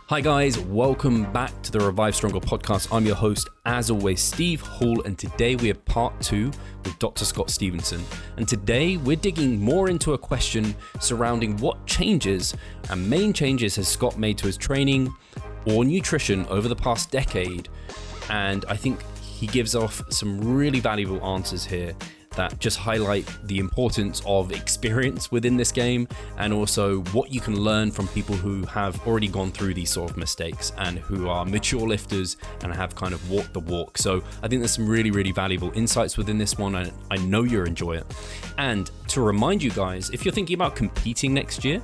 Hi guys, welcome back to the Revive Stronger podcast. I'm your host, as always, Steve Hall, and today we have part 2 with Dr. Scott Stevenson. And today we're digging more into a question surrounding what changes and main changes has Scott made to his training or nutrition over the past decade. And I think he gives off some really valuable answers here that just highlight the importance of experience within this game and also what you can learn from people who have already gone through these sort of mistakes and who are mature lifters and have kind of walked the walk. So I think there's some really, really valuable insights within this one, and I know you'll enjoy it. And to remind you guys, if you're thinking about competing next year,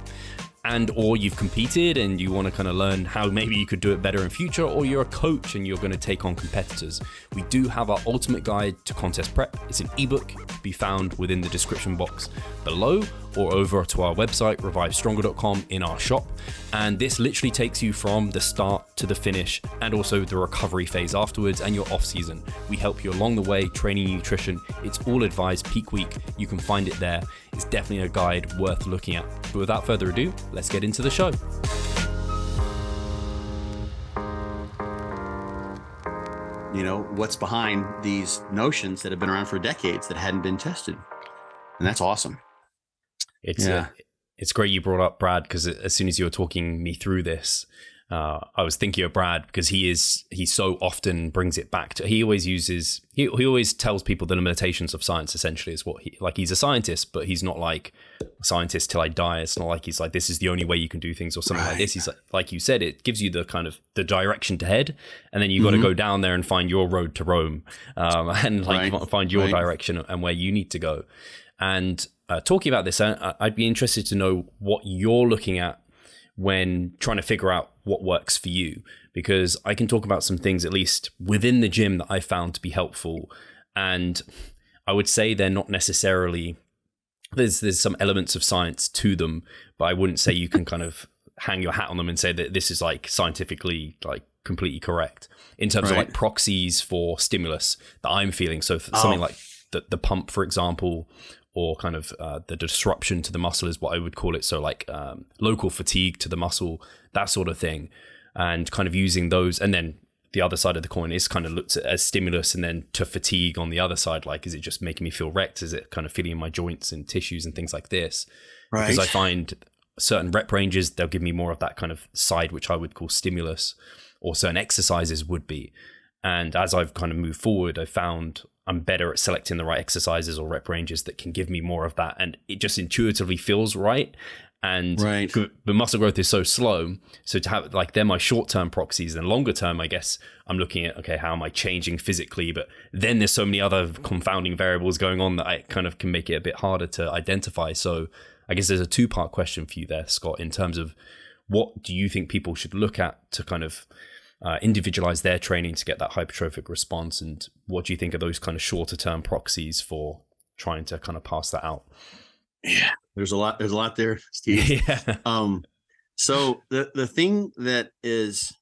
and or you've competed and you want to kind of learn how maybe you could do it better in future, or you're a coach and you're going to take on competitors, we do have our ultimate guide to contest prep. It's an ebook to be found within the description box below or over to our website revivestronger.com in our shop, and this literally takes you from the start to the finish and also the recovery phase afterwards and your off season. We help you along the way, training, nutrition. It's all advised peak week. You can find it there. It's definitely a guide worth looking at. But without further ado, let's get into the show. You know, what's behind these notions that have been around for decades that hadn't been tested. And that's awesome. It's great you brought up Brad, because as soon as you were talking me through this, I was thinking of Brad because he so often brings it back to, he always tells people the limitations of science essentially is what he's a scientist, but he's not like a scientist till I die. It's not like he's like, this is the only way you can do things or something like this. He's like you said, it gives you the kind of the direction to head, and then you got to go down there and find your road to Rome, and find your direction and where you need to go. And talking about this, I'd be interested to know what you're looking at when trying to figure out what works for you, because I can talk about some things, at least within the gym, that I found to be helpful. And I would say they're not necessarily, there's some elements of science to them, but I wouldn't say you can kind of hang your hat on them and say that this is like scientifically like completely correct in terms of like proxies for stimulus that I'm feeling. So for something like the pump, for example, or kind of the disruption to the muscle is what I would call it. So like local fatigue to the muscle, that sort of thing, and kind of using those. And then the other side of the coin is kind of looked at as stimulus, and then to fatigue on the other side, like, is it just making me feel wrecked? Is it kind of feeling in my joints and tissues and things like this? Right. Because I find certain rep ranges, they'll give me more of that kind of side, which I would call stimulus, or certain exercises would be. And as I've kind of moved forward, I found I'm better at selecting the right exercises or rep ranges that can give me more of that. And it just intuitively feels right. And the muscle growth is so slow. So to have like, they're my short-term proxies, and longer term, I guess I'm looking at, okay, how am I changing physically? But then there's so many other confounding variables going on that I kind of can make it a bit harder to identify. So I guess there's a 2-part question for you there, Scott, in terms of what do you think people should look at to kind of individualize their training to get that hypertrophic response, and what do you think of those kind of shorter term proxies for trying to kind of pass that out? Yeah, there's a lot there, Steve. So the thing that is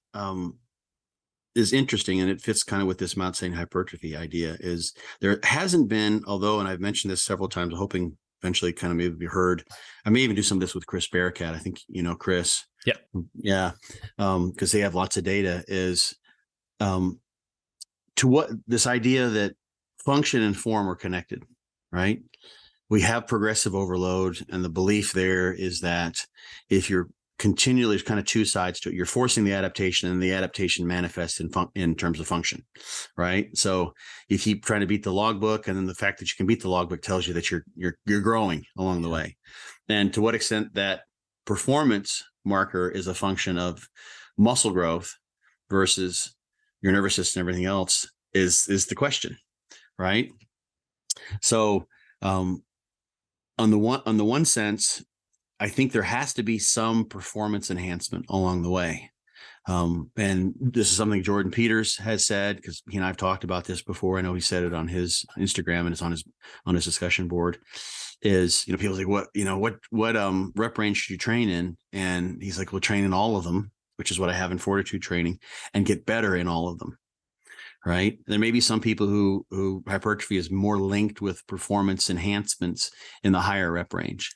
interesting, and it fits kind of with this Mount St. hypertrophy idea, is there hasn't been, although, and I've mentioned this several times, hoping eventually kind of maybe be heard. I may even do some of this with Chris Bearcat. I think, you know, Chris. Yeah. Because they have lots of data, is to what this idea that function and form are connected, right? We have progressive overload, and the belief there is that if you're continually, there's kind of two sides to it. You're forcing the adaptation, and the adaptation manifests in terms of function, right? So you keep trying to beat the logbook, and then the fact that you can beat the logbook tells you that you're growing along the way. And to what extent that performance marker is a function of muscle growth versus your nervous system and everything else is the question, right? So on the one sense, I think there has to be some performance enhancement along the way. And this is something Jordan Peters has said, because he and I've talked about this before. I know he said it on his Instagram, and it's on his discussion board. Is, you know, people say, what rep range should you train in? And he's like, well, train in all of them, which is what I have in fortitude training, and get better in all of them. Right. There may be some people who hypertrophy is more linked with performance enhancements in the higher rep range.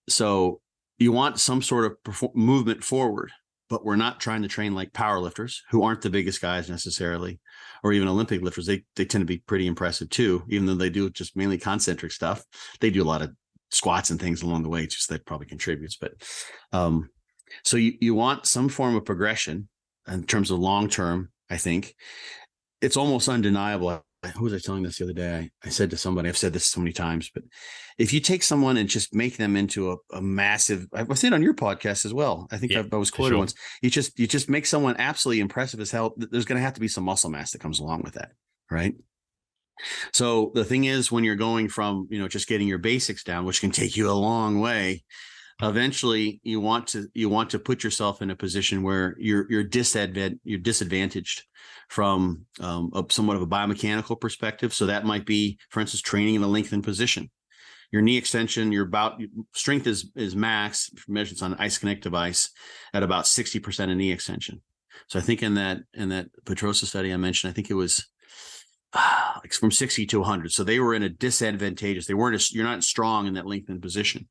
So you want some sort of movement forward, but we're not trying to train like powerlifters who aren't the biggest guys necessarily, or even Olympic lifters. They tend to be pretty impressive too, even though they do just mainly concentric stuff. They do a lot of squats and things along the way, just that probably contributes. But so you want some form of progression in terms of long term. I think it's almost undeniable. Who was I telling this the other day? I said to somebody, I've said this so many times, but if you take someone and just make them into a massive, I've said it on your podcast as well. I think I was quoted once. You just make someone absolutely impressive as hell. There's going to have to be some muscle mass that comes along with that. Right. So the thing is, when you're going from, just getting your basics down, which can take you a long way, eventually you want to put yourself in a position where you're disadvantaged from somewhat of a biomechanical perspective. So that might be, for instance, training in a lengthened position. Your knee extension, strength is max, measures on an Ice Connect device, at about 60% of knee extension. So I think in that Petrosa study I mentioned, I think it was like from 60 to 100. So they were in a disadvantageous. You're not strong in that lengthened position.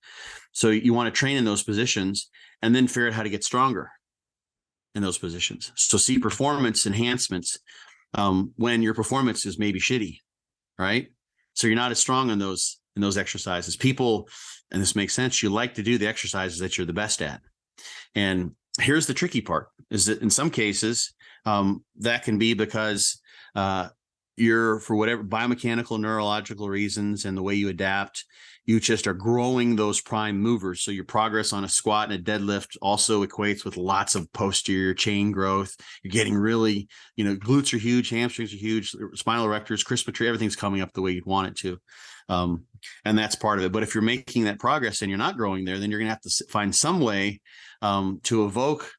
So you want to train in those positions and then figure out how to get stronger in those positions. So see performance enhancements when your performance is maybe shitty, right? So you're not as strong in those exercises. People, and this makes sense, you like to do the exercises that you're the best at. And here's the tricky part, is that in some cases that can be because you're, for whatever biomechanical, neurological reasons and the way you adapt, you just are growing those prime movers. So your progress on a squat and a deadlift also equates with lots of posterior chain growth. You're getting really, glutes are huge, hamstrings are huge, spinal erectors, crispatory, everything's coming up the way you'd want it to. And that's part of it. But if you're making that progress and you're not growing there, then you're going to have to find some way to evoke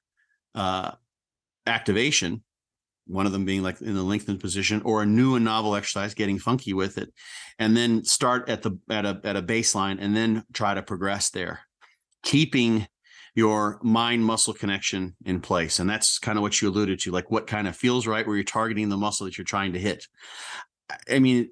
activation. One of them being like in a lengthened position or a new and novel exercise, getting funky with it, and then start at a baseline and then try to progress there, keeping your mind muscle connection in place. And that's kind of what you alluded to, like what kind of feels right, where you're targeting the muscle that you're trying to hit. I mean,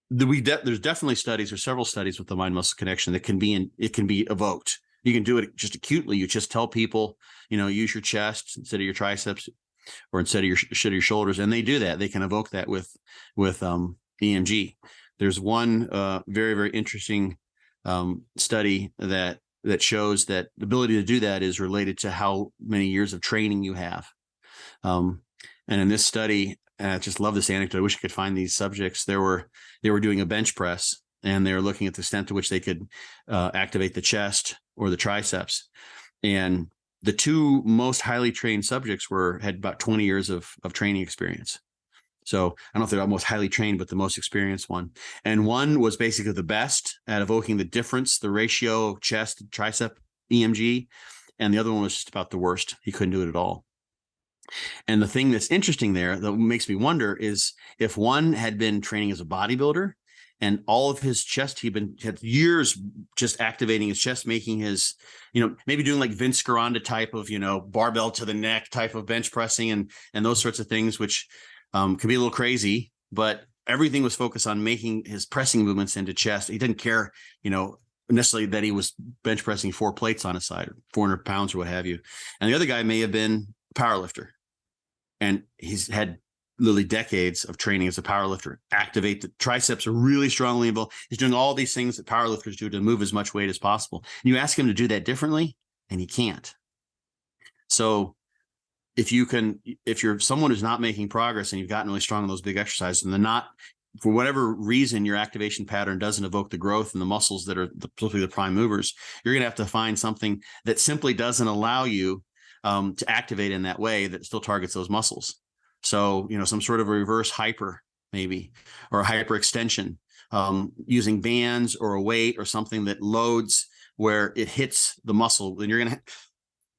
there's definitely studies, or several studies with the mind muscle connection that can be evoked. You can do it just acutely. You just tell people, use your chest instead of your triceps, or instead of your shoulders, and they do that. They can evoke that with EMG. There's one very, very interesting study that shows that the ability to do that is related to how many years of training you have. And in this study, I just love this anecdote. I wish I could find these subjects. They were doing a bench press, and they were looking at the extent to which they could activate the chest or the triceps. And the two most highly trained subjects had about 20 years of training experience. So I don't know if they're most highly trained, but the most experienced one. And one was basically the best at evoking the difference, the ratio of chest, tricep, EMG. And the other one was just about the worst. He couldn't do it at all. And the thing that's interesting there that makes me wonder is if one had been training as a bodybuilder, and all of his chest, had years just activating his chest, making his, maybe doing like Vince Gironda type of, barbell to the neck type of bench pressing and those sorts of things, which can be a little crazy, but everything was focused on making his pressing movements into chest. He didn't care, necessarily that he was bench pressing 4 plates on his side, or 400 pounds or what have you. And the other guy may have been a powerlifter, and he's had literally decades of training as a powerlifter. Activate the triceps are really strongly involved. He's doing all these things that powerlifters do to move as much weight as possible. And you ask him to do that differently, and he can't. So if you're someone who's not making progress and you've gotten really strong in those big exercises, and they're not, for whatever reason, your activation pattern doesn't evoke the growth in the muscles that are the prime movers, you're going to have to find something that simply doesn't allow you to activate in that way that still targets those muscles. So, some sort of a reverse hyper maybe, or a hyperextension, using bands or a weight or something that loads where it hits the muscle. Then you're going to,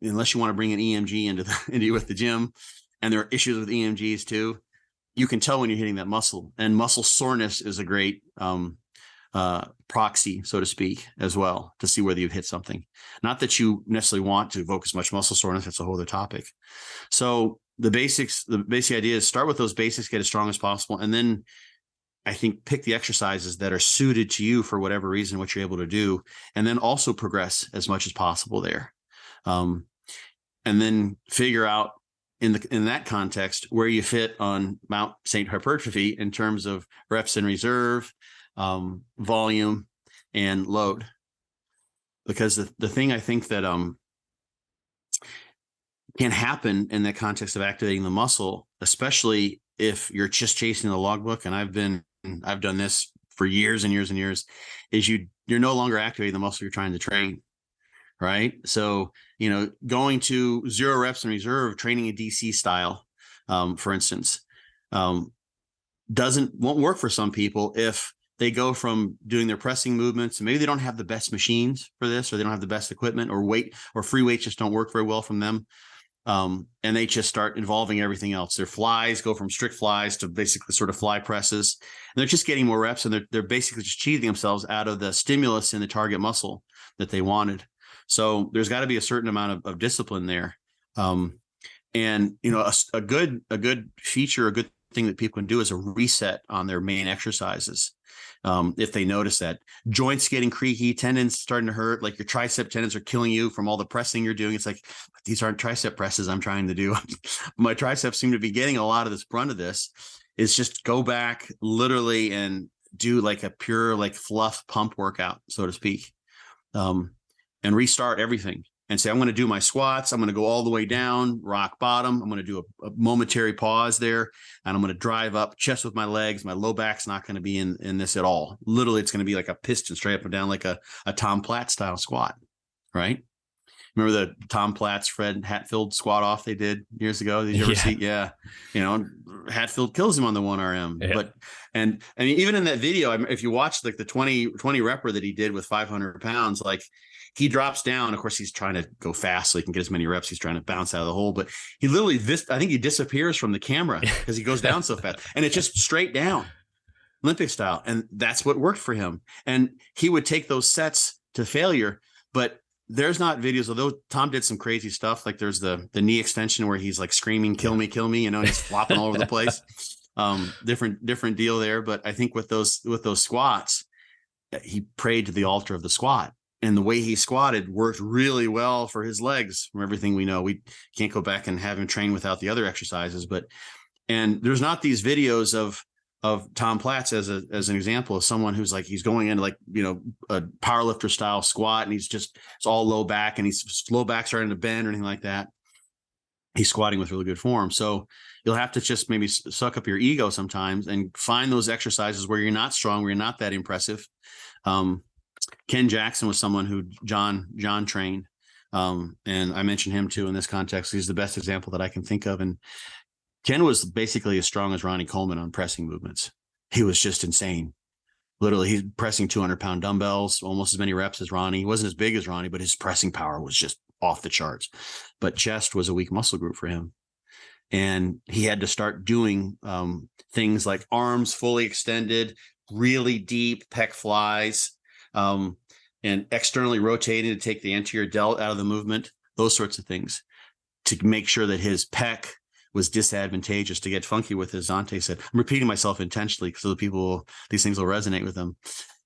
unless you want to bring an EMG into with the gym, and there are issues with EMGs too, you can tell when you're hitting that muscle. And muscle soreness is a great proxy, so to speak, as well, to see whether you've hit something. Not that you necessarily want to evoke as much muscle soreness. That's a whole other the So the basic idea is start with those basics, get as strong as possible, and then I think pick the exercises that are suited to you for whatever reason, what you're able to do, and then also progress as much as possible there. And then figure out in that context where you fit on Mount St. Hypertrophy in terms of reps in reserve, volume, and load. Because the thing I think that can happen in the context of activating the muscle, especially if you're just chasing the logbook, and I've done this for years and years and years, is you're no longer activating the muscle you're trying to train. Right. So, going to 0 reps in reserve, training a DC style, for instance, won't work for some people if they go from doing their pressing movements and maybe they don't have the best machines for this, or they don't have the best equipment, or free weights just don't work very well from them. And they just start involving everything else. Their flies go from strict flies to basically sort of fly presses, and they're just getting more reps, and they're basically just cheating themselves out of the stimulus in the target muscle that they wanted. So there's got to be a certain amount of discipline there. And, a good feature, a good thing that people can do is a reset on their main exercises. If they notice that joints getting creaky, tendons starting to hurt, like your tricep tendons are killing you from all the pressing you're doing. It's like, these aren't tricep presses I'm trying to do. My triceps seem to be getting a lot of this brunt of this. Is just go back literally and do like a pure, like fluff pump workout, so to speak. And restart everything and say, I'm going to do my squats. I'm going to go all the way down, rock bottom. I'm going to do a momentary pause there, and I'm going to drive up chest with my legs. My low back's not going to be in this at all. Literally, it's going to be like a piston straight up and down, like a Tom Platt style squat, right? Remember the Tom Platt's Fred Hatfield squat off they did years ago? Did you ever see? Yeah. Hatfield kills him on the 1RM. Yeah. But, and I mean, even in that video, if you watch like the 20 repper that he did with 500 pounds, like, he drops down. Of course, he's trying to go fast so he can get as many reps. He's trying to bounce out of the hole, but he literally, I think he disappears from the camera because he goes down so fast, and it's just straight down, Olympic style. And that's what worked for him. And he would take those sets to failure, but there's not videos, although Tom did some crazy stuff. Like there's the knee extension where he's like screaming, kill me, he's flopping all over the place. Different deal there. But I think with those squats, he prayed to the altar of the squat. And the way he squatted worked really well for his legs. From everything we know, we can't go back and have him train without the other exercises. And there's not these videos of Tom Platz as an example of someone who's like, he's going into like, a powerlifter style squat, and it's all low back, and he's low back starting to bend or anything like that. He's squatting with really good form. So you'll have to just maybe suck up your ego sometimes and find those exercises where you're not strong, where you're not that impressive. Ken Jackson was someone who John trained. And I mentioned him too in this context. He's the best example that I can think of. And Ken was basically as strong as Ronnie Coleman on pressing movements. He was just insane. Literally, he's pressing 200-pound dumbbells, almost as many reps as Ronnie. He wasn't as big as Ronnie, but his pressing power was just off the charts. But chest was a weak muscle group for him. And he had to start doing things like arms fully extended, really deep pec flies, and externally rotating to take the anterior delt out of the movement, those sorts of things, to make sure that his pec was disadvantageous, to get funky with, as Zante said. I'm repeating myself intentionally so these things will resonate with them.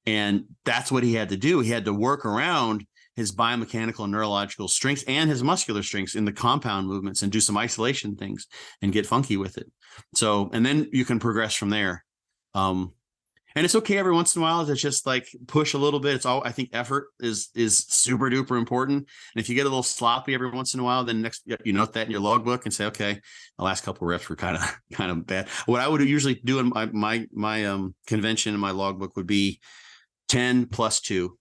And that's what he had to do. He had to work around his biomechanical and neurological strengths and his muscular strengths in the compound movements, and do some isolation things and get funky with it. So, and then you can progress from there. And it's okay every once in a while to just like push a little bit. I think effort is super duper important. And if you get a little sloppy every once in a while, then you note that in your logbook and say, okay, the last couple of reps were kind of bad. What I would usually do in my convention in my logbook would be 10 plus 2.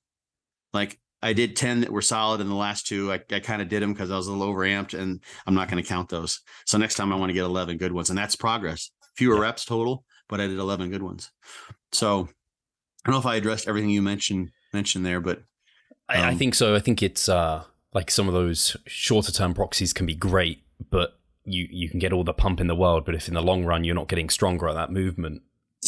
Like I did 10 that were solid, and the last 2, I kind of did them because I was a little overamped, and I'm not going to count those. So next time I want to get 11 good ones, and that's progress. Fewer reps total, but I did 11 good ones. So I don't know if I addressed everything you mentioned there, but I think so. I think it's like some of those shorter term proxies can be great, but you can get all the pump in the world, but if in the long run you're not getting stronger at that movement,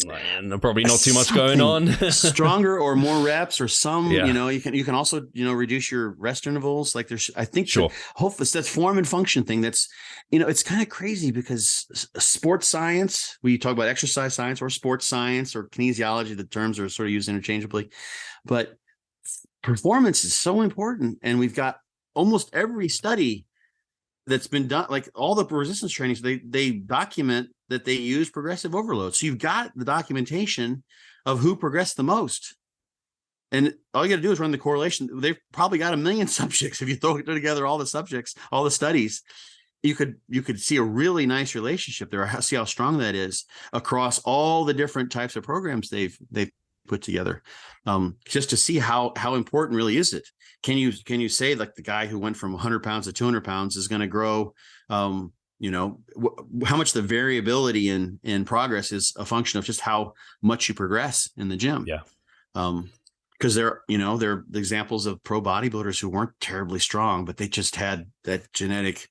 And probably not too much going on. Stronger or more reps or some, Yeah. you can also, reduce your rest intervals. Like I think Sure. hopefully that's form and function thing. That's, it's kind of crazy because sports science, we talk about exercise science or sports science or kinesiology, the terms are sort of used interchangeably, but performance is so important. And we've got almost every study that's been done, like all the resistance trainings, they document that they use progressive overload. So you've got the documentation of who progressed the most. And all you got to do is run the correlation. They've probably got 1 million subjects. If you throw together all the subjects, all the studies, you could see a really nice relationship there. See how strong that is across all the different types of programs they've put together, just to see how important really is it. Can you say like the guy who went from 100 pounds to 200 pounds is going to grow, how much the variability in progress is a function of just how much you progress in the gym. Yeah. Because there are examples of pro bodybuilders who weren't terribly strong, but they just had that genetic,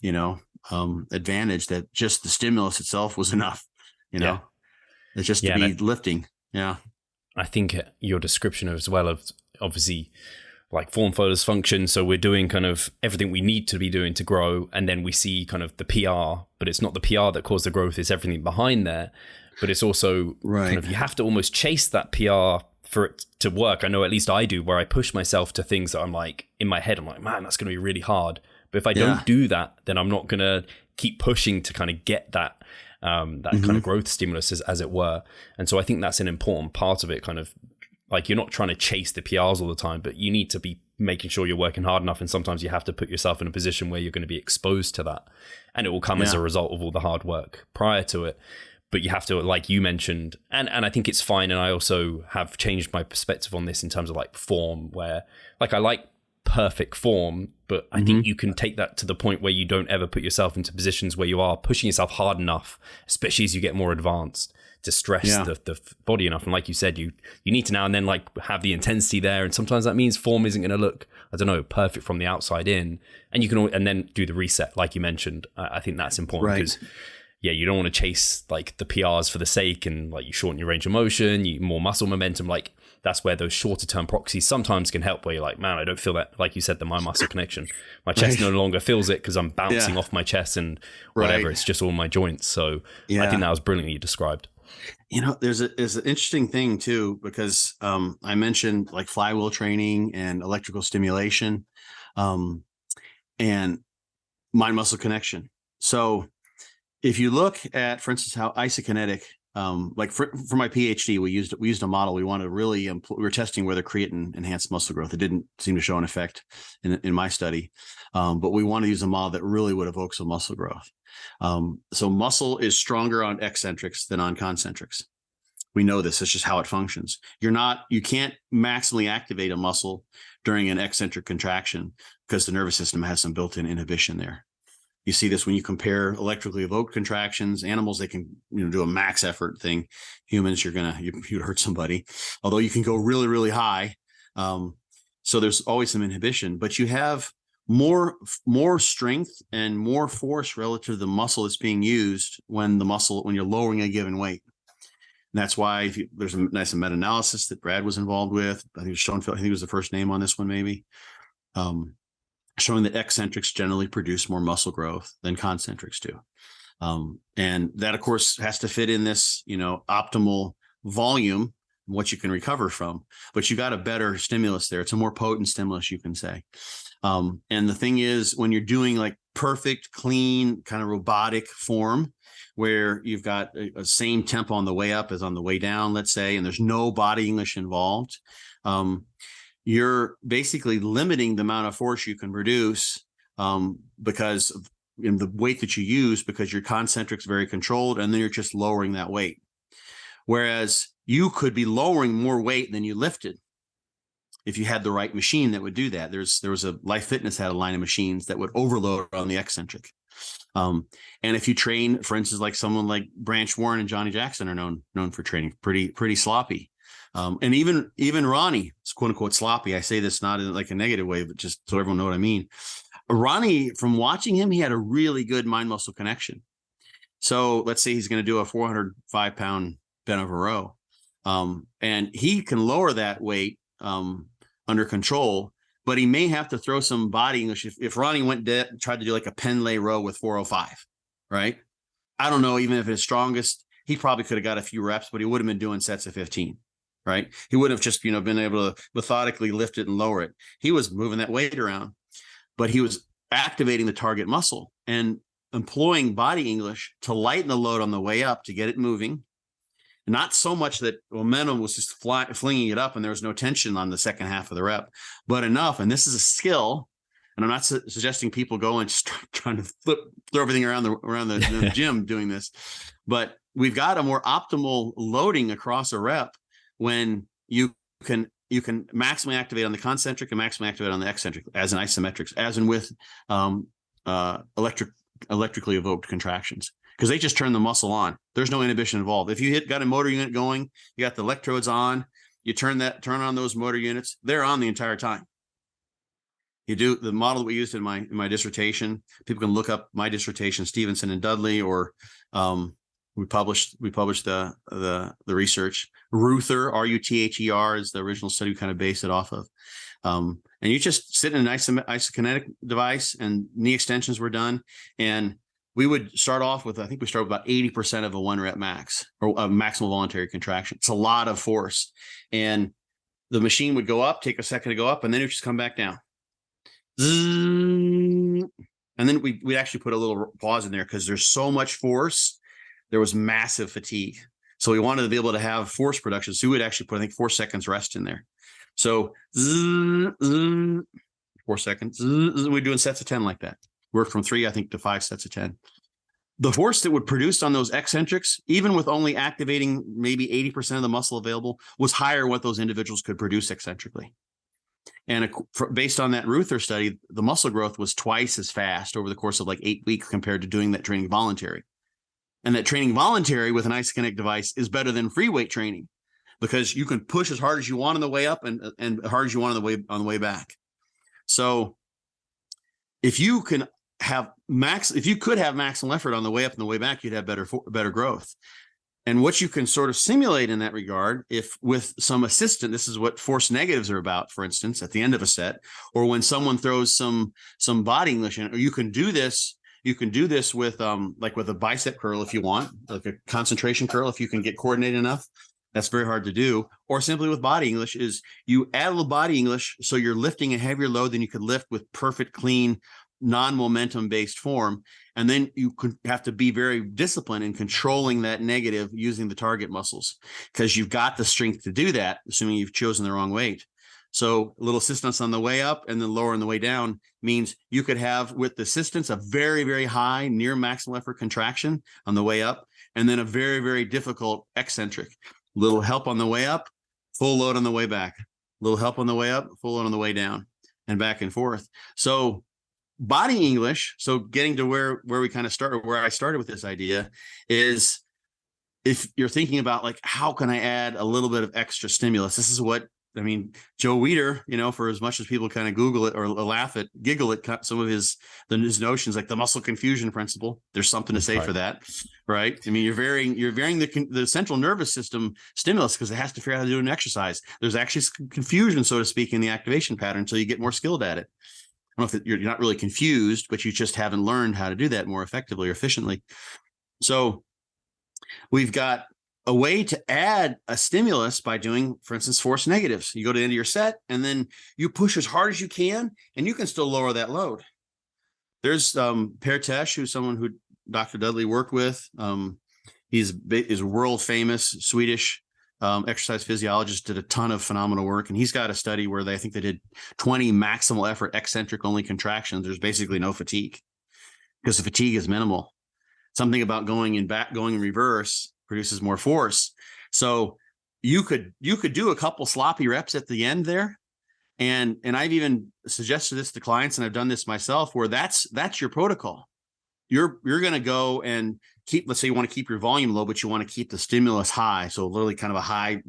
advantage that just the stimulus itself was enough, it's just to be lifting. Yeah. I think your description as well of obviously like form follows function. So we're doing kind of everything we need to be doing to grow. And then we see kind of the PR, but it's not the PR that caused the growth. It's everything behind there. But it's also kind of, you have to almost chase that PR for it to work. I know at least I do, where I push myself to things that I'm like, in my head, I'm like, man, that's going to be really hard. But if I don't do that, then I'm not going to keep pushing to kind of get that kind of growth stimulus as it were. And so I think that's an important part of it, kind of like you're not trying to chase the PRs all the time, but you need to be making sure you're working hard enough. And sometimes you have to put yourself in a position where you're going to be exposed to that, and it will come as a result of all the hard work prior to it. But you have to, like you mentioned, and I think it's fine. And I also have changed my perspective on this in terms of like form, where like I like perfect form, but I think you can take that to the point where you don't ever put yourself into positions where you are pushing yourself hard enough, especially as you get more advanced, to stress the body enough. And like you said, you need to now and then like have the intensity there. And sometimes that means form isn't going to look, I don't know, perfect from the outside in. And you can, and then do the reset, like you mentioned. I think that's important because you don't want to chase like the PRs for the sake, and like you shorten your range of motion, you more muscle momentum. Like that's where those shorter term proxies sometimes can help, where you're like, man, I don't feel that, like you said, the mind muscle connection. My chest no longer feels it because I'm bouncing off my chest and whatever. It's just all my joints. So I think that was brilliantly described. There's an interesting thing too, because I mentioned like flywheel training and electrical stimulation, and mind muscle connection. So if you look at, for instance, how isokinetic, like for my PhD, we used a model. We wanted to really, we were testing whether creatine enhanced muscle growth. It didn't seem to show an effect in my study, but we wanted to use a model that really would evoke some muscle growth. So muscle is stronger on eccentrics than on concentrics. We know this. It's just how it functions. You can't maximally activate a muscle during an eccentric contraction because the nervous system has some built-in inhibition there. You see this when you compare electrically evoked contractions. Animals, they can do a max effort thing. Humans, you'd hurt somebody. Although you can go really, really high. So there's always some inhibition, but you have more strength and more force relative to the muscle that's being used when you're lowering a given weight. And that's why there's a nice meta-analysis that Brad was involved with. I think it was Schoenfeld. I think he was the first name on this one, maybe. Showing that eccentrics generally produce more muscle growth than concentrics do. And that, of course, has to fit in this, optimal volume, what you can recover from. But you got a better stimulus there. It's a more potent stimulus, you can say. And the thing is, when you're doing like perfect, clean, kind of robotic form, where you've got a same tempo on the way up as on the way down, let's say, and there's no body English involved, you're basically limiting the amount of force you can produce because of the weight that you use, because your concentric's very controlled, and then you're just lowering that weight. Whereas you could be lowering more weight than you lifted if you had the right machine that would do that. There was a Life Fitness had a line of machines that would overload on the eccentric. And if you train, for instance, like someone like Branch Warren and Johnny Jackson are known for training pretty sloppy. And even Ronnie is quote unquote sloppy. I say this not in like a negative way, but just so everyone know what I mean. Ronnie, from watching him, he had a really good mind muscle connection. So let's say he's going to do a 405 pound bent over row. And he can lower that weight under control, but he may have to throw some body English. If Ronnie tried to do like a pen lay row with 405, right? I don't know, even if his strongest, he probably could have got a few reps, but he would have been doing sets of 15, right? He wouldn't have just, been able to methodically lift it and lower it. He was moving that weight around, but he was activating the target muscle and employing body English to lighten the load on the way up to get it moving. Not so much that momentum was just flinging it up and there was no tension on the second half of the rep, but enough. And this is a skill. And I'm not suggesting people go and just trying to throw everything around the gym doing this, but we've got a more optimal loading across a rep when you can maximally activate on the concentric and maximally activate on the eccentric as an isometrics, as in with electrically evoked contractions, because they just turn the muscle on. There's no inhibition involved. If you got a motor unit going, you got the electrodes on, you turn on those motor units, they're on the entire time. You do the model that we used in my dissertation. People can look up my dissertation, Stevenson and Dudley, or we published the research. Ruther, R-U-T-H-E-R, is the original study we kind of based it off of. And you just sit in an isokinetic device, and knee extensions were done. And we would start off with, I think we start with about 80% of a 1 rep max, or a maximal voluntary contraction. It's a lot of force. And the machine would go up, take a second to go up, and then it would just come back down. And then we'd actually put a little pause in there because there's so much force. There was massive fatigue. So we wanted to be able to have force production. So we would actually put, I think, 4 seconds rest in there. So 4 seconds. We're doing sets of 10 like that. Worked from 3, I think, to 5 sets of 10. The force that would produce on those eccentrics, even with only activating maybe 80% of the muscle available, was higher what those individuals could produce eccentrically. And based on that Ruther study, the muscle growth was twice as fast over the course of like 8 weeks compared to doing that training voluntary. And that training voluntary with an isokinetic device is better than free weight training, because you can push as hard as you want on the way up and hard as you want on the way back. So if you could have maximal effort on the way up and the way back, you'd have better growth. And what you can sort of simulate in that regard, if with some assistant, this is what force negatives are about, for instance, at the end of a set, or when someone throws some body English in, or you can do this with like with a bicep curl if you want, like a concentration curl, if you can get coordinated enough. That's very hard to do. Or simply with body English is you add a little body English, so you're lifting a heavier load than you could lift with perfect, clean, non-momentum based form. And then you could have to be very disciplined in controlling that negative using the target muscles, because you've got the strength to do that, assuming you've chosen the wrong weight. So a little assistance on the way up and then lower on the way down means you could have, with the assistance, a very, very high near maximal effort contraction on the way up, and then a very, very difficult eccentric. Little help on the way up, full load on the way back. Little help on the way up, full load on the way down, and back and forth. So body English, so getting to where we kind of started, where I started with this idea, is if you're thinking about like, how can I add a little bit of extra stimulus? This is what, I mean, Joe Weider, for as much as people kind of Google it or giggle at some of his notions, like the muscle confusion principle, there's something to say for that, right? I mean, you're varying the central nervous system stimulus because it has to figure out how to do an exercise. There's actually confusion, so to speak, in the activation pattern until you get more skilled at it. I don't know if you're not really confused, but you just haven't learned how to do that more effectively or efficiently. So we've got a way to add a stimulus by doing, for instance, force negatives. You go to the end of your set and then you push as hard as you can, and you can still lower that load. There's Per Tesch, who's someone who Dr. Dudley worked with. He's a world famous Swedish exercise physiologist, did a ton of phenomenal work. And he's got a study where I think they did 20 maximal effort eccentric only contractions. There's basically no fatigue because the fatigue is minimal. Something about going in reverse produces more force. So you could do a couple sloppy reps at the end there. And I've even suggested this to clients, and I've done this myself, where that's your protocol. You're going to go and let's say you want to keep your volume low, but you want to keep the stimulus high. So literally kind of a high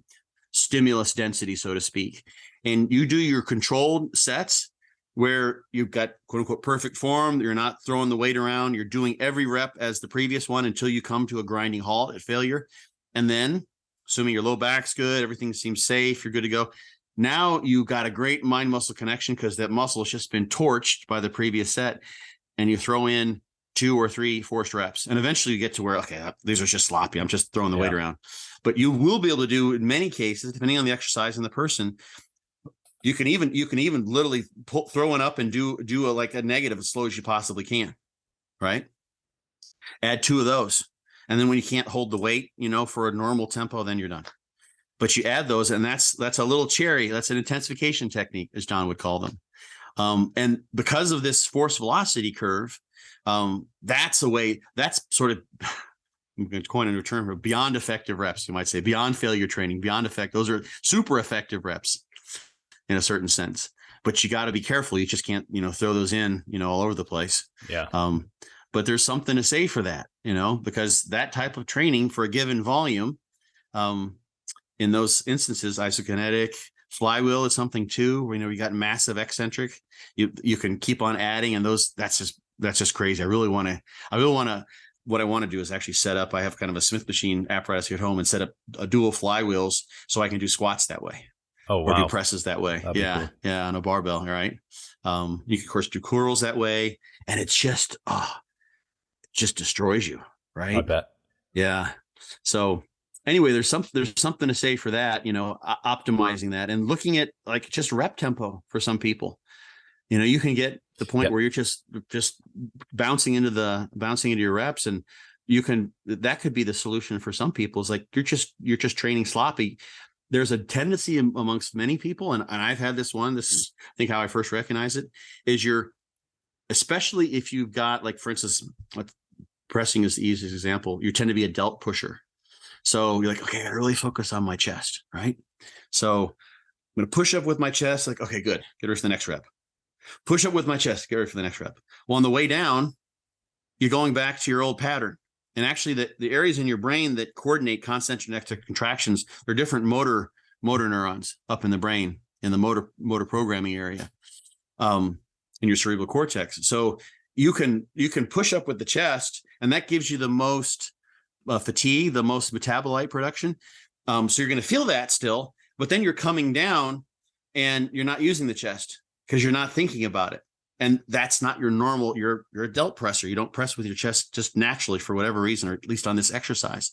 stimulus density, so to speak. And you do your controlled sets where you've got quote unquote perfect form. You're not throwing the weight around. You're doing every rep as the previous one until you come to a grinding halt at failure. And then assuming your low back's good, everything seems safe, you're good to go. Now you got a great mind-muscle connection because that muscle has just been torched by the previous set, and you throw in 2 or 3 forced reps, and eventually you get to where, okay, these are just sloppy. I'm just throwing the weight around. But you will be able to do, in many cases, depending on the exercise and the person, you can even literally throw one up and do a negative as slow as you possibly can, right? Add 2 of those, and then when you can't hold the weight, for a normal tempo, then you're done. But you add those, and that's a little cherry. That's an intensification technique, as John would call them. And because of this force velocity curve, that's sort of, I'm going to coin a new term, beyond effective reps, you might say, beyond failure training, beyond effect. Those are super effective reps in a certain sense, but you got to be careful. You just can't, throw those in, all over the place. Yeah. But there's something to say for that, because that type of training for a given volume, in those instances, isokinetic flywheel is something too, where, you got massive eccentric, you can keep on adding, and that's just crazy. What I want to do is actually set up, I have kind of a Smith machine apparatus here at home, and set up a dual flywheels so I can do squats that way. Oh, wow. Or do presses that way. That'd be cool. Yeah. On a barbell. Right. You can of course do curls that way, and it's just destroys you. Right. I bet. Yeah. So anyway, there's something to say for that, optimizing that and looking at like just rep tempo for some people. You can get the point where you're just bouncing into your reps, and that could be the solution for some people. Is like you're just training sloppy. There's a tendency amongst many people, and I've had this is I think how I first recognize it, is especially if you've got, like, for instance, pressing is the easiest example, you tend to be a delt pusher. So you're like, okay, I gotta really focus on my chest, right? So I'm going to push up with my chest, like, okay, good, get ready for the next rep. Push up with my chest, get ready for the next rep. Well, on the way down, you're going back to your old pattern. And actually the areas in your brain that coordinate concentric contractions, they're different motor neurons up in the brain, in the motor programming area, in your cerebral cortex. So you can push up with the chest, and that gives you the most fatigue, the most metabolite production. So you're going to feel that still, but then you're coming down and you're not using the chest because you're not thinking about it. And that's not your normal, you're a delt presser. You don't press with your chest just naturally for whatever reason, or at least on this exercise.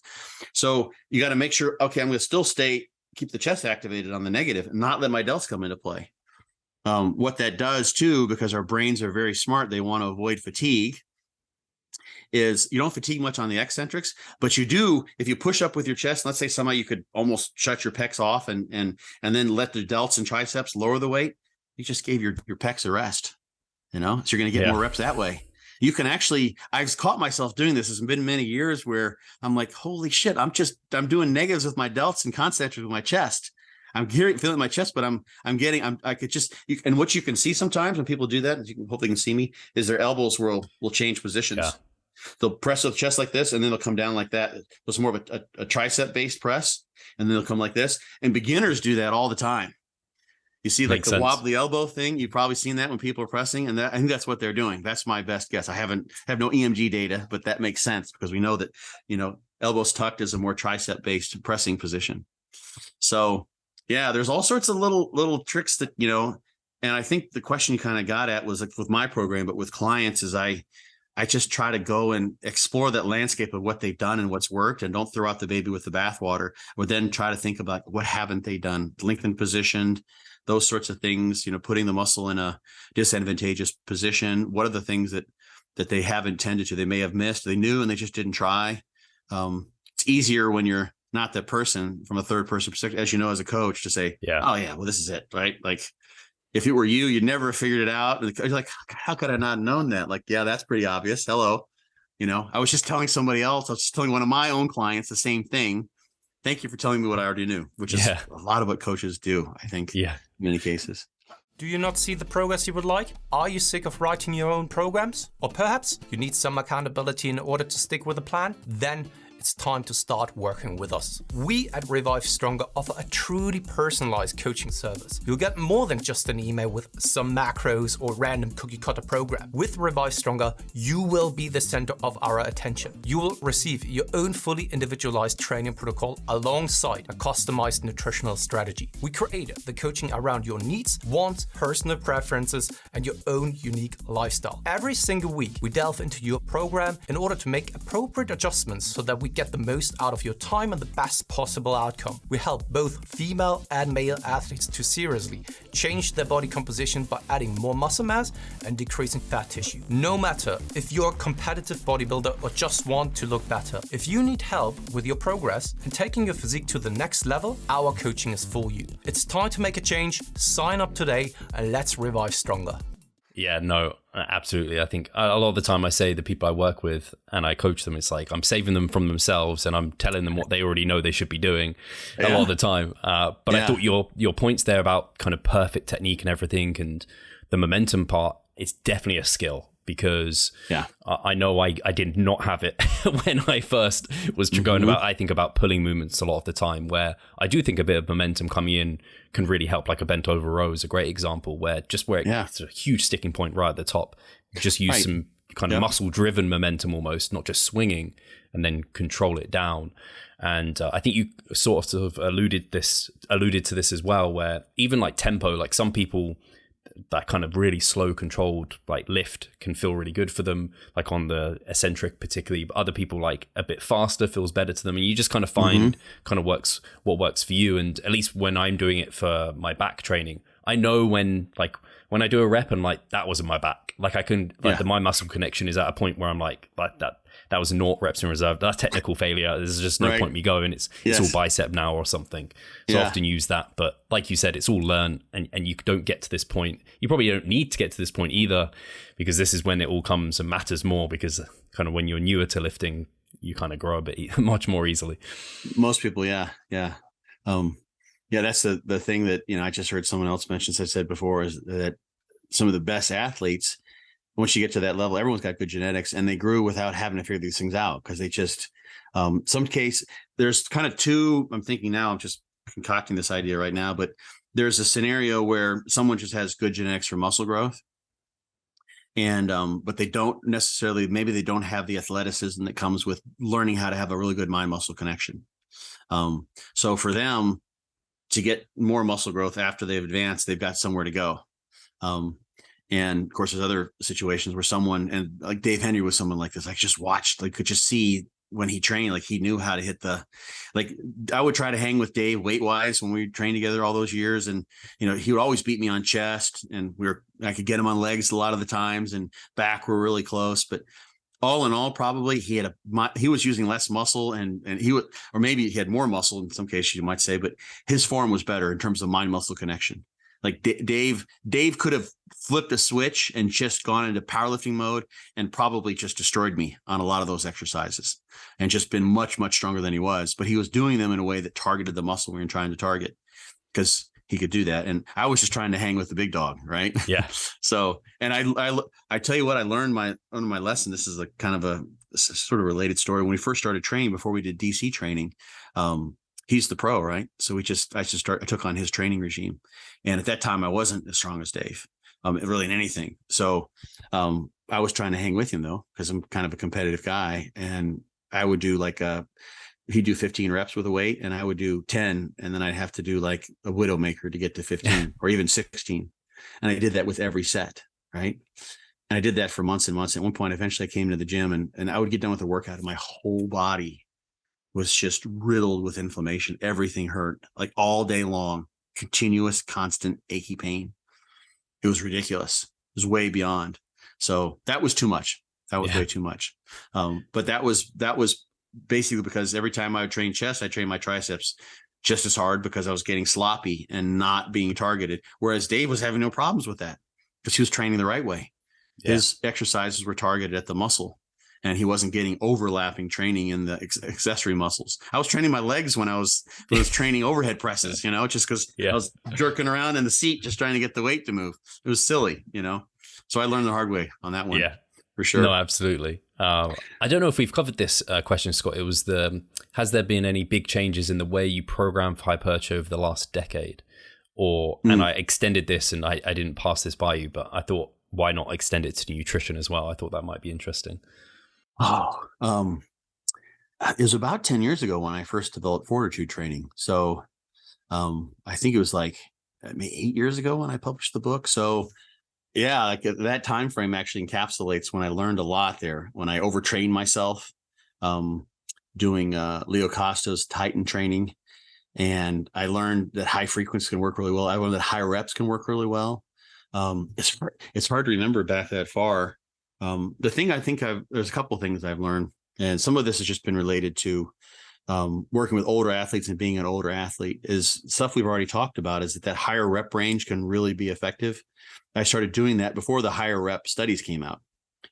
So you got to make sure, okay, I'm going to still keep the chest activated on the negative and not let my delts come into play. What that does too, because our brains are very smart, they want to avoid fatigue, is you don't fatigue much on the eccentrics, but you do, if you push up with your chest, let's say somehow you could almost shut your pecs off and then let the delts and triceps lower the weight, you just gave your pecs a rest. So you're going to get more reps that way. You can actually, I've caught myself doing this. It's been many years where I'm like, holy shit, I'm doing negatives with my delts and concentric with my chest. I'm feeling my chest, but and what you can see sometimes when people do that, and hope they can see me, is their elbows will change positions. Yeah. They'll press with the chest like this, and then they'll come down like that. It's more of a tricep based press, and then they'll come like this. And beginners do that all the time. You see, like the wobbly elbow thing. You've probably seen that when people are pressing, and I think that's what they're doing. That's my best guess. I have no EMG data, but that makes sense because we know that elbows tucked is a more tricep based pressing position. So yeah, there's all sorts of little tricks that and I think the question you kind of got at was like with my program, but with clients is I just try to go and explore that landscape of what they've done and what's worked, and don't throw out the baby with the bathwater, or then try to think about what haven't they done, lengthened, positioned, those sorts of things, putting the muscle in a disadvantageous position. What are the things that they haven't tended to, they may have missed, they knew and they just didn't try. It's easier when you're not that person from a third person perspective, as as a coach, to say, oh yeah, well, this is it, right? Like if it were you'd never have figured it out. You're like, how could I not have known that? Like, yeah, that's pretty obvious. Hello. I was just telling somebody else. I was just telling one of my own clients the same thing. Thank you for telling me what I already knew, which is a lot of what coaches do, I think, in many cases. Do you not see the progress you would like? Are you sick of writing your own programs? Or perhaps you need some accountability in order to stick with a plan? Then it's time to start working with us. We at Revive Stronger offer a truly personalized coaching service. You'll get more than just an email with some macros or random cookie cutter program. With Revive Stronger, you will be the center of our attention. You will receive your own fully individualized training protocol alongside a customized nutritional strategy. We created the coaching around your needs, wants, personal preferences, and your own unique lifestyle. Every single week, we delve into your program in order to make appropriate adjustments so that we get the most out of your time and the best possible outcome. We help both female and male athletes to seriously change their body composition by adding more muscle mass and decreasing fat tissue. No matter if you're a competitive bodybuilder or just want to look better, if you need help with your progress and taking your physique to the next level, our coaching is for you. It's time to make a change. Sign up today and let's revive stronger. Yeah, no, absolutely. I think a lot of the time I say the people I work with and I coach them, it's like I'm saving them from themselves and I'm telling them what they already know they should be doing a lot of the time. But I thought your points there about kind of perfect technique and everything and the momentum part, it's definitely a skill. Because I know I did not have it when I first was going about, I think about pulling movements a lot of the time, where I do think a bit of momentum coming in can really help. Like a bent over row is a great example where it's a huge sticking point right at the top. Just use some kind of muscle driven momentum almost, not just swinging, and then control it down. And I think you sort of alluded to this as well, where even like tempo, like some people, that kind of really slow controlled like lift can feel really good for them, like on the eccentric particularly, but other people like a bit faster feels better to them, and you just kind of find kind of what works for you. And at least when I'm doing it for my back training, I know when I do a rep and like that wasn't my back, like I can my muscle connection is at a point where I'm like that was 0 reps in reserve. That's technical failure. There's just no point in me going. It's all bicep now or something. So I often use that. But like you said, it's all learned and you don't get to this point. You probably don't need to get to this point either, because this is when it all comes and matters more, because kind of when you're newer to lifting, you kind of grow a bit much more easily. Most people, yeah. That's the thing that, I just heard someone else mention, as I said before, is that some of the best athletes, once you get to that level, everyone's got good genetics and they grew without having to figure these things out, because they just, some case, there's kind of two, I'm thinking now, I'm just concocting this idea right now, but there's a scenario where someone just has good genetics for muscle growth. And, but they don't necessarily, maybe they don't have the athleticism that comes with learning how to have a really good mind muscle connection. So for them to get more muscle growth after they've advanced, they've got somewhere to go. And of course, there's other situations where someone, and like Dave Henry was someone like this, I just watched, like could just see when he trained, like he knew how to hit like I would try to hang with Dave weight wise when we trained together all those years. And, he would always beat me on chest, and I could get him on legs a lot of the times, and back were really close. But all in all, probably he was using less muscle and he would, or maybe he had more muscle in some cases you might say, but his form was better in terms of mind muscle connection. Like Dave could have flipped a switch and just gone into powerlifting mode and probably just destroyed me on a lot of those exercises and just been much, much stronger than he was. But he was doing them in a way that targeted the muscle we were trying to target, because he could do that. And I was just trying to hang with the big dog. Right. Yeah. So, and I tell you what, I learned one of my lesson. This is a kind of a sort of related story. When we first started training, before we did DC training, he's the pro, right? So I took on his training regime. And at that time I wasn't as strong as Dave, really in anything. So, I was trying to hang with him though, because I'm kind of a competitive guy, and I would do he'd do 15 reps with a weight and I would do 10. And then I'd have to do like a widowmaker to get to 15 or even 16. And I did that with every set. Right. And I did that for months and months. At one point, eventually I came to the gym and I would get done with the workout and my whole body was just riddled with inflammation. Everything hurt like all day long, continuous, constant, achy pain. It was ridiculous. It was way beyond. So that was too much. That was way too much. But that was basically because every time I would train chest, I trained my triceps just as hard because I was getting sloppy and not being targeted. Whereas Dave was having no problems with that because he was training the right way. Yeah. His exercises were targeted at the muscle, and he wasn't getting overlapping training in the accessory muscles. I was training my legs when I was training overhead presses, just because I was jerking around in the seat, just trying to get the weight to move. It was silly, So I learned the hard way on that one. Yeah, for sure. No, absolutely. I don't know if we've covered this question, Scott. It was has there been any big changes in the way you program for hypertrophy over the last decade? And I extended this, and I didn't pass this by you, but I thought, why not extend it to nutrition as well? I thought that might be interesting. It was about 10 years ago when I first developed fortitude training. So I think it was like maybe 8 years ago when I published the book. So yeah, like that time frame actually encapsulates when I learned a lot there, when I overtrained myself, doing Leo Costa's Titan training. And I learned that high frequency can work really well. I learned that high reps can work really well. It's hard to remember back that far. The thing I think there's a couple of things I've learned, and some of this has just been related to working with older athletes and being an older athlete, is stuff we've already talked about, is that higher rep range can really be effective. I started doing that before the higher rep studies came out.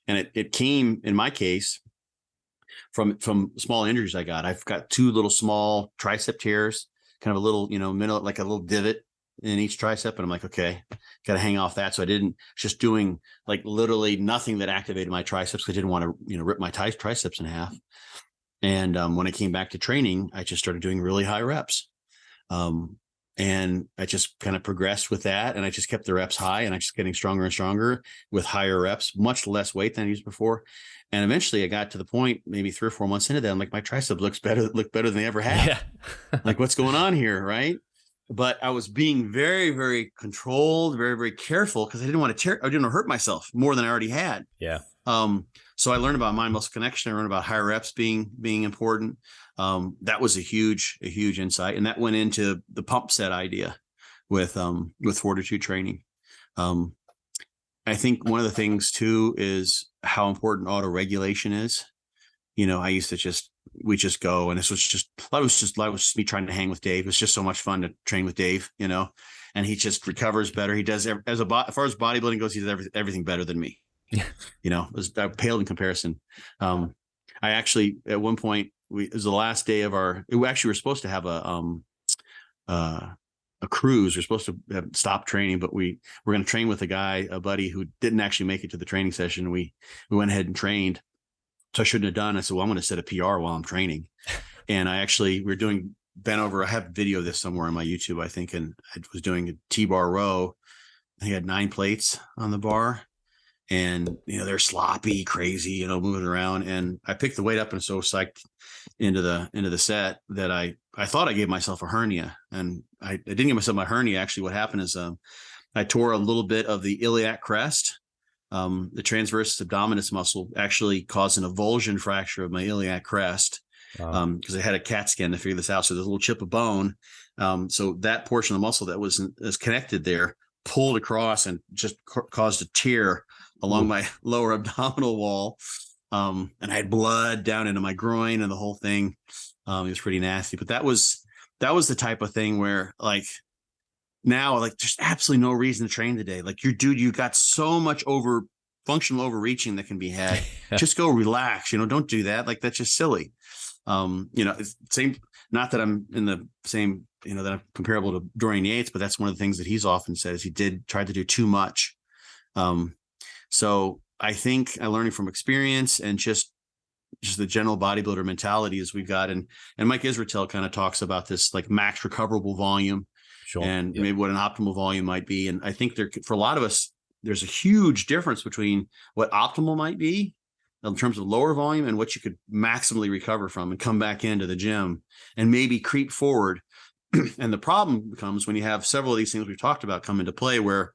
And it came, in my case, from small injuries I got. I've got 2 little small tricep tears, kind of a little, middle, like a little divot in each tricep. And I'm like, okay, got to hang off that. So I didn't just doing like literally nothing that activated my triceps, because I didn't want to, rip my triceps in half. And when I came back to training, I just started doing really high reps. And I just kind of progressed with that. And I just kept the reps high, and I just getting stronger and stronger with higher reps, much less weight than I used before. And eventually I got to the point, maybe 3 or 4 months into that, I'm like, my triceps look better than they ever have. Yeah. Like, what's going on here? Right. But I was being very, very controlled, very, very careful, because I didn't want to hurt myself more than I already had. Yeah. So I learned about mind muscle connection. I learned about higher reps being important. That was a huge insight. And that went into the pump set idea with fortitude training. I think one of the things too is how important auto regulation is. I used to we just go, and this was just me trying to hang with Dave. It was just so much fun to train with Dave, and he just recovers better. He does, as far as bodybuilding goes, he does everything better than me. I paled in comparison. I actually, at one point, it was the last day of we were supposed to have a cruise. We're supposed to have stopped training, but we were going to train with a buddy who didn't actually make it to the training session. We went ahead and trained. So I shouldn't have done. I said, well, I'm going to set a PR while I'm training. And we're doing bent over. I have video of this somewhere on my YouTube, I think. And I was doing a T-bar row. He had 9 plates on the bar, and, they're sloppy, crazy, moving around. And I picked the weight up and so psyched into the set that I thought I gave myself a hernia, and I didn't give myself my hernia. Actually, what happened is I tore a little bit of the iliac crest. The transverse abdominis muscle actually caused an avulsion fracture of my iliac crest. Wow. Because I had a CAT scan to figure this out. So there's a little chip of bone. So that portion of the muscle that was connected there pulled across and just caused a tear along my lower abdominal wall. And I had blood down into my groin and the whole thing. It was pretty nasty. But that was the type of thing where, like, now, like, there's absolutely no reason to train today. Like, you got so much functional overreaching that can be had. Just go relax, don't do that. Like, that's just silly. It's same, not that I'm in the same, that I'm comparable to Dorian Yates, but that's one of the things that he's often said is he tried to do too much. So I think learning from experience and just the general bodybuilder mentality as we've got, and Mike Israetel kind of talks about this, like, max recoverable volume. Sure. And maybe what an optimal volume might be. And I think for a lot of us, there's a huge difference between what optimal might be in terms of lower volume and what you could maximally recover from and come back into the gym and maybe creep forward. And the problem becomes when you have several of these things we've talked about come into play, where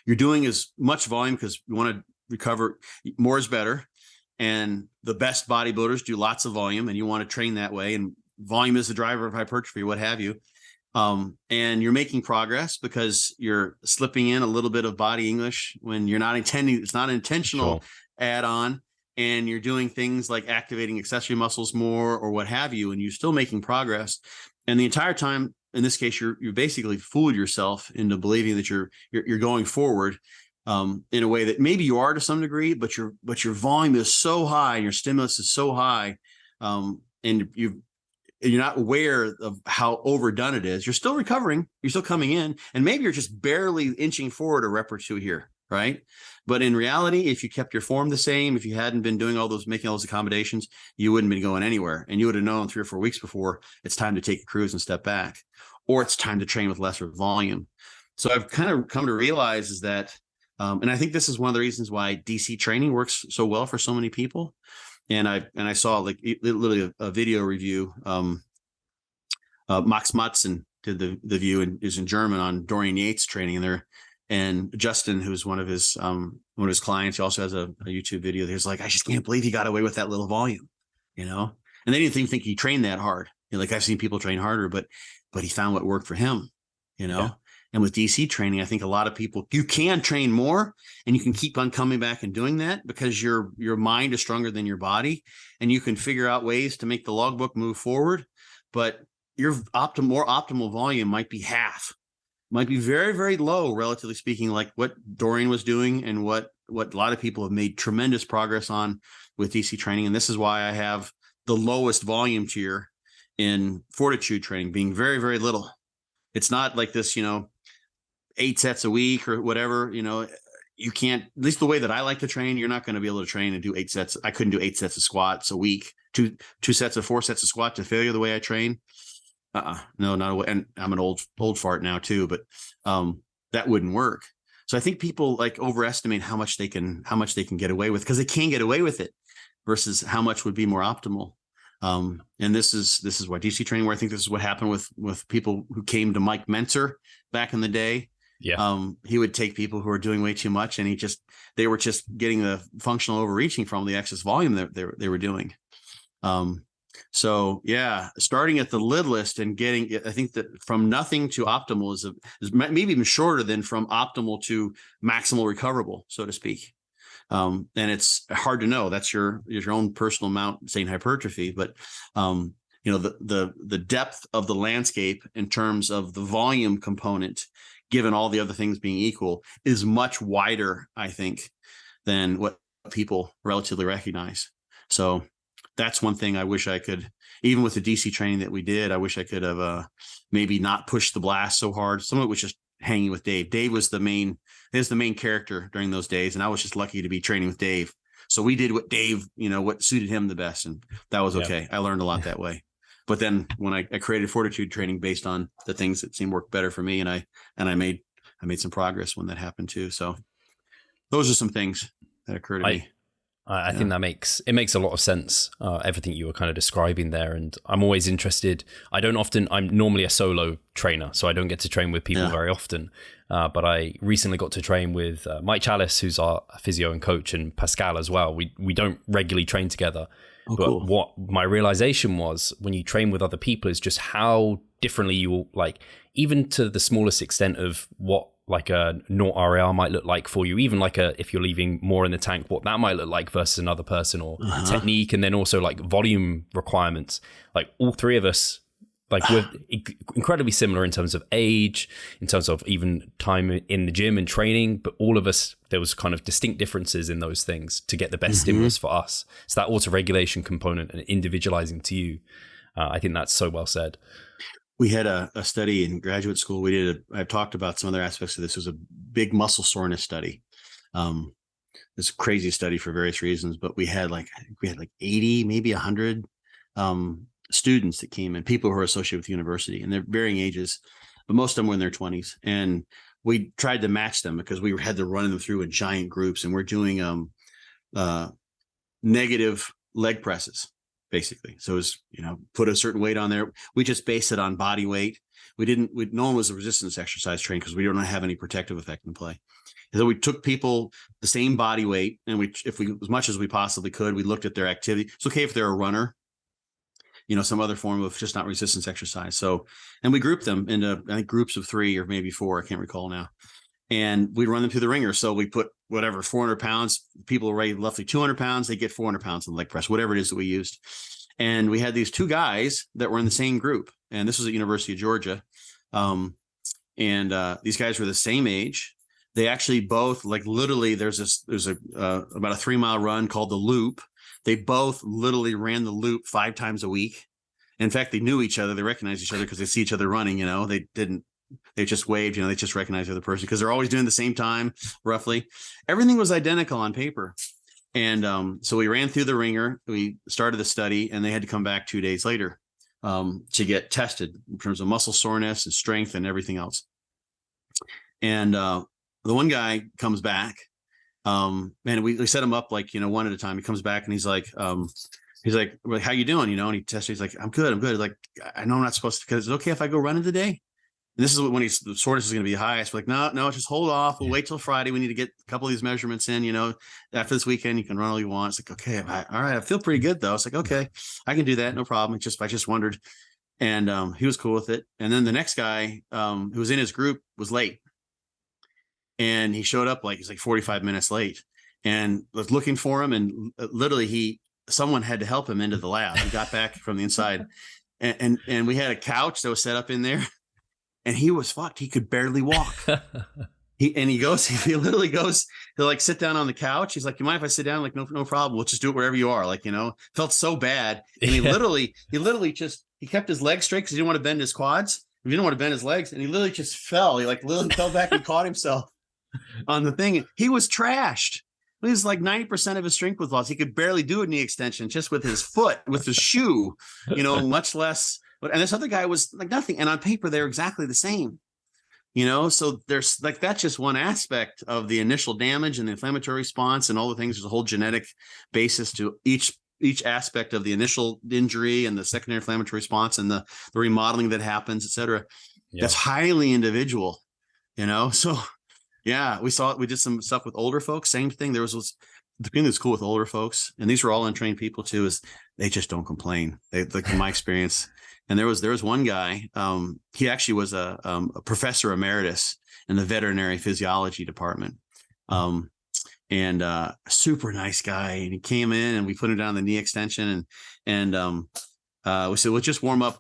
you're doing as much volume because you want to recover. More is better. And the best bodybuilders do lots of volume, and you want to train that way. And volume is the driver of hypertrophy, what have you. And you're making progress because you're slipping in a little bit of body English when you're not intending. It's not an intentional add-on, and you're doing things like activating accessory muscles more or what have you, and you're still making progress. And the entire time, in this case, you basically fooled yourself into believing that you're going forward in a way that maybe you are to some degree, but your volume is so high and your stimulus is so high, and you're not aware of how overdone it is. You're still recovering. You're still coming in, and maybe you're just barely inching forward a rep or two here, right? But in reality, if you kept your form the same, if you hadn't been doing making all those accommodations, you wouldn't be going anywhere. And you would have known 3 or 4 weeks before it's time to take a cruise and step back, or it's time to train with lesser volume. So I've kind of come to realize is that, and I think this is one of the reasons why DC training works so well for so many people. And I saw like literally a video review. Max Matzen did the view and is in German on Dorian Yates training, and Justin, who's one of his clients, he also has a YouTube video. There's like, I just can't believe he got away with that little volume, you know. And they didn't even think he trained that hard. You know, like I've seen people train harder, but he found what worked for him, you know. Yeah. And with DC training, I think a lot of people, you can train more and you can keep on coming back and doing that because your mind is stronger than your body, and you can figure out ways to make the logbook move forward. But your more optimal volume might be half, might be very, very low, relatively speaking, like what Dorian was doing and what a lot of people have made tremendous progress on with DC training. And this is why I have the lowest volume tier in fortitude training, being very, very little. It's not like this, you know, 8 sets a week or whatever, you know. You can't, at least the way that I like to train, you're not going to be able to train and do 8 sets. I couldn't do 8 sets of squats a week, two sets of 4 sets of squat to failure the way I train. No, not a way. And I'm an old fart now too, but that wouldn't work. So I think people like overestimate how much they can get away with, because they can get away with it versus how much would be more optimal. And this is why DC training, where I think this is what happened with people who came to Mike Mentzer back in the day. Yeah. He would take people who are doing way too much, and they were just getting the functional overreaching from the excess volume that they were doing. So yeah, starting at the lid list and getting, I think that from nothing to optimal is maybe even shorter than from optimal to maximal recoverable, so to speak. And it's hard to know. That's your own personal amount, saying hypertrophy, but you know, the depth of the landscape in terms of the volume component, given all the other things being equal, is much wider, I think, than what people relatively recognize. So that's one thing I wish I could, even with the DC training that we did, I wish I could have maybe not pushed the blast so hard. Some of it was just hanging with Dave. Dave was the main character during those days, and I was just lucky to be training with Dave. So we did what Dave, you know, what suited him the best, and that was okay. Yeah. I learned a lot that way. But then when I created fortitude training based on the things that seemed work better for me, and I made some progress when that happened too. So those are some things that occur to me. I think that makes a lot of sense, everything you were kind of describing there. And I'm always interested. I'm normally a solo trainer, so I don't get to train with people very often. But I recently got to train with Mike Chalice, who's our physio and coach, and Pascal as well. We don't regularly train together. Oh, but cool. What my realization was when you train with other people is just how differently you will, like, even to the smallest extent of what like a naught RAR might look like for you, even like if you're leaving more in the tank, what that might look like versus another person, or technique, and then also like volume requirements. Like all three of us, like we're incredibly similar in terms of age, in terms of even time in the gym and training, but all of us, there was kind of distinct differences in those things to get the best stimulus for us. So that auto-regulation component and individualizing to you, I think that's so well said. We had a study in graduate school. I've talked about some other aspects of this. It was a big muscle soreness study. It's a crazy study for various reasons, but we had like 80, maybe 100 students that came in, people who are associated with the university, and they're varying ages, but most of them were in their 20s. And we tried to match them because we had to run them through in giant groups, and we're doing negative leg presses, basically. So it's, you know, put a certain weight on there. We just based it on body weight. No one was a resistance exercise trained because we don't have any protective effect in play. And so we took people the same body weight, and as much as we possibly could, we looked at their activity. It's okay if they're a runner, you know, some other form of just not resistance exercise. So, and we grouped them into, I think, groups of 3 or maybe 4. I can't recall now. And we'd run them through the ringer. So we put 400 pounds, people are rated roughly 200 pounds. They get 400 pounds in the leg press, whatever it is that we used. And we had these 2 guys that were in the same group. And this was at University of Georgia. These guys were the same age. They actually both, like, literally there's about a 3-mile run called the Loop. They both literally ran the Loop 5 times a week. In fact, they knew each other. They recognized each other because they see each other running, you know. They didn't they just waved, they just recognized the other person because they're always doing the same time, roughly. Everything was identical on paper. And so we ran through the ringer. We started the study, and they had to come back 2 days later to get tested in terms of muscle soreness and strength and everything else. And the one guy comes back, and we set him up like, one at a time. He comes back and he's like, well, how you doing? And he tested, he's like, I'm good. Like, I know I'm not supposed to, because it's okay if I go running today. And this is when the soreness is going to be highest. We're like, no, just hold off. We'll wait till Friday. We need to get a couple of these measurements in, after this weekend, you can run all you want. It's like, okay, all right. I feel pretty good though. It's like, okay, I can do that. No problem. I just wondered. And he was cool with it. And then the next guy who was in his group was late. And he showed up he's like 45 minutes late, and was looking for him. And literally someone had to help him into the lab. He got back from the inside, and we had a couch that was set up in there, and he was fucked. He could barely walk. He literally goes to sit down on the couch. He's like, you mind if I sit down? Like, no problem. We'll just do it wherever you are. Felt so bad. And he literally he kept his legs straight because he didn't want to bend his quads. He didn't want to bend his legs. And he literally just fell. He literally fell back and caught himself on the thing. He was trashed. He was like 90% of his strength was lost. He could barely do a knee extension just with his foot, with his shoe, much less. And this other guy was like nothing. And on paper, they're exactly the same, so there's that's just one aspect of the initial damage and the inflammatory response and all the things. There's a whole genetic basis to each aspect of the initial injury and the secondary inflammatory response and the remodeling that happens, et cetera. Yeah. That's highly individual, so. Yeah, we did some stuff with older folks. Same thing. The thing that's cool with older folks, and these were all untrained people too, is they just don't complain. They, like in my experience. And there was one guy. He actually was a professor emeritus in the veterinary physiology department, and a super nice guy. And he came in, and we put him down the knee extension, and we said, we'll just warm up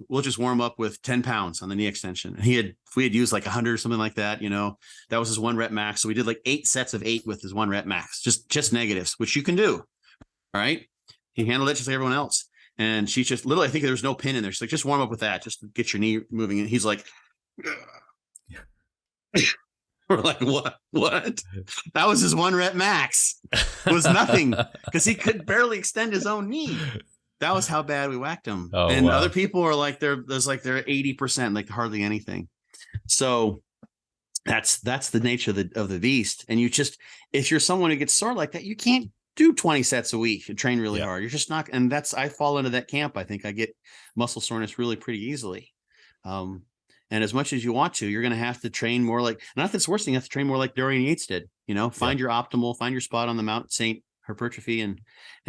with 10 pounds on the knee extension. And we had used like 100 or something like that, that was his 1 rep max. So we did like 8 sets of 8 with his 1 rep max, just negatives, which you can do. All right. He handled it just like everyone else. And she just literally, I think there was no pin in there. She's like, just warm up with that, just to get your knee moving. And he's like, we're like, what? That was his 1 rep max. It was nothing because he could barely extend his own knee. That was how bad we whacked him. Oh, and wow. Other people are like, they're 80%, like hardly anything. So that's the nature of the beast. And if you're someone who gets sore like that, you can't do 20 sets a week and train really hard. You're just not. And I fall into that camp. I think I get muscle soreness really pretty easily. And as much as you want to, you're going to have to train more not that's the worst thing. You have to train more like Dorian Yates did, find your optimal, find your spot on the Mount St. Hypertrophy and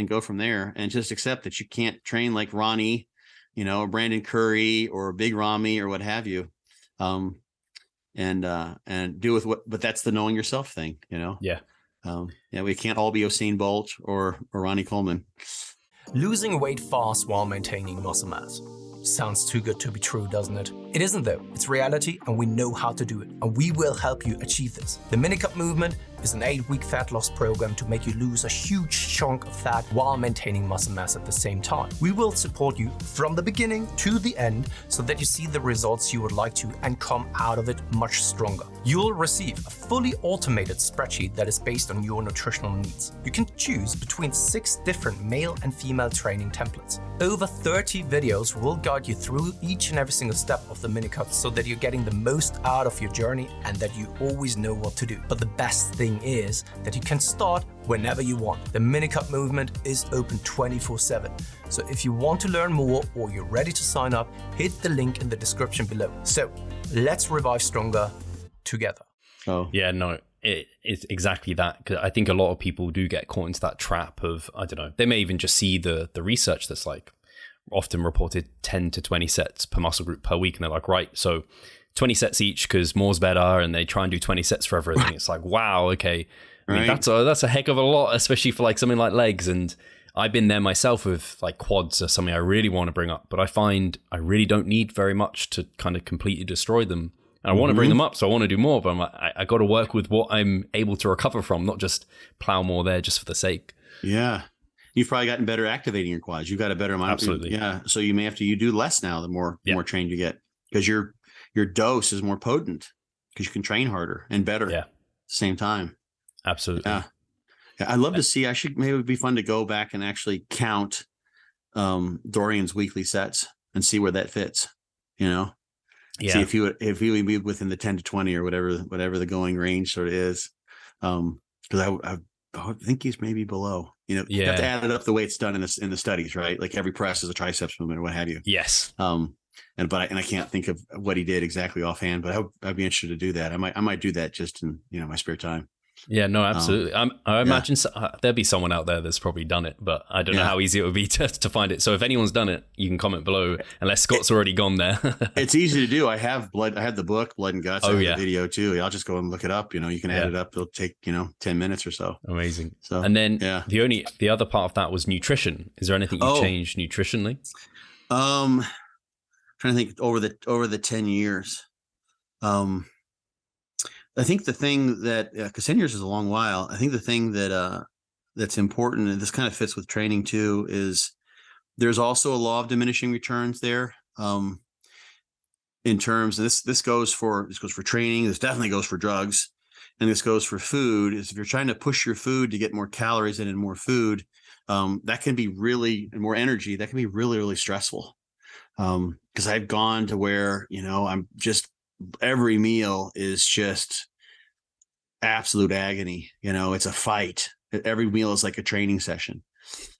go from there, and just accept that you can't train like Ronnie, or Brandon Curry or Big Ramy or what have you. And do with but that's the knowing yourself thing, Yeah. We can't all be Usain Bolt or Ronnie Coleman. Losing weight fast while maintaining muscle mass. Sounds too good to be true, doesn't it? It isn't though. It's reality, and we know how to do it, and we will help you achieve this. The Minicut Movement is an 8-week fat loss program to make you lose a huge chunk of fat while maintaining muscle mass at the same time. We will support you from the beginning to the end so that you see the results you would like to and come out of it much stronger. You'll receive a fully automated spreadsheet that is based on your nutritional needs. You can choose between 6 different male and female training templates. Over 30 videos will guide you through each and every single step of the Minicut so that you're getting the most out of your journey and that you always know what to do. But the best thing is that you can start whenever you want. The Minicut Movement is open 24/7. So if you want to learn more or you're ready to sign up, hit the link in the description below. So let's revive stronger together. Oh, yeah, no, it's exactly that. Because I think a lot of people do get caught into that trap of, I don't know, they may even just see the research that's like often reported 10 to 20 sets per muscle group per week. And they're like, right, so 20 sets each because more's better. And they try and do 20 sets for everything. It's like, wow, okay. I mean, that's a heck of a lot, especially for like something like legs. And I've been there myself with like quads are something I really want to bring up, but I find I really don't need very much to kind of completely destroy them. And I want to bring them up, so I want to do more, but I'm like, I got to work with what I'm able to recover from, not just plow more there just for the sake. Yeah. You've probably gotten better activating your quads. You've got a better amount. Absolutely. Yeah. So you may have to, you do less now, the more trained you get, because you're your dose is more potent because you can train harder and better at the same time. Absolutely. Yeah. I'd love to see, maybe it would be fun to go back and actually count Dorian's weekly sets and see where that fits, you know? See if he would be within the 10 to 20 or whatever the going range sort of is. Because I think he's maybe below, you know, you have to add it up the way it's done in the studies, right? Like every press is a triceps movement or what have you. Yes. And I can't think of what he did exactly offhand, but I'd be interested to do that. I might do that just in, you know, my spare time. Yeah, no, absolutely. I imagine there'll be someone out there that's probably done it, but I don't know how easy it would be to find it. So if anyone's done it, you can comment below, unless Scott's already gone there. It's easy to do. I have the book, Blood and Guts. I have the video too. I'll just go and look it up. You know, you can add it up. It'll take, 10 minutes or so. Amazing. So, and then the other part of that was nutrition. Is there anything you changed nutritionally? Trying to think over the 10 years. I think the thing that, because 10 years is a long while. I think the thing that that's important, and this kind of fits with training too, is there's also a law of diminishing returns there. In terms of this goes for training. This definitely goes for drugs, and this goes for food. Is if you're trying to push your food to get more calories in and more food, that can be and more energy. That can be really, really stressful. Because I've gone to where, I'm just, every meal is just absolute agony. It's a fight. Every meal is like a training session.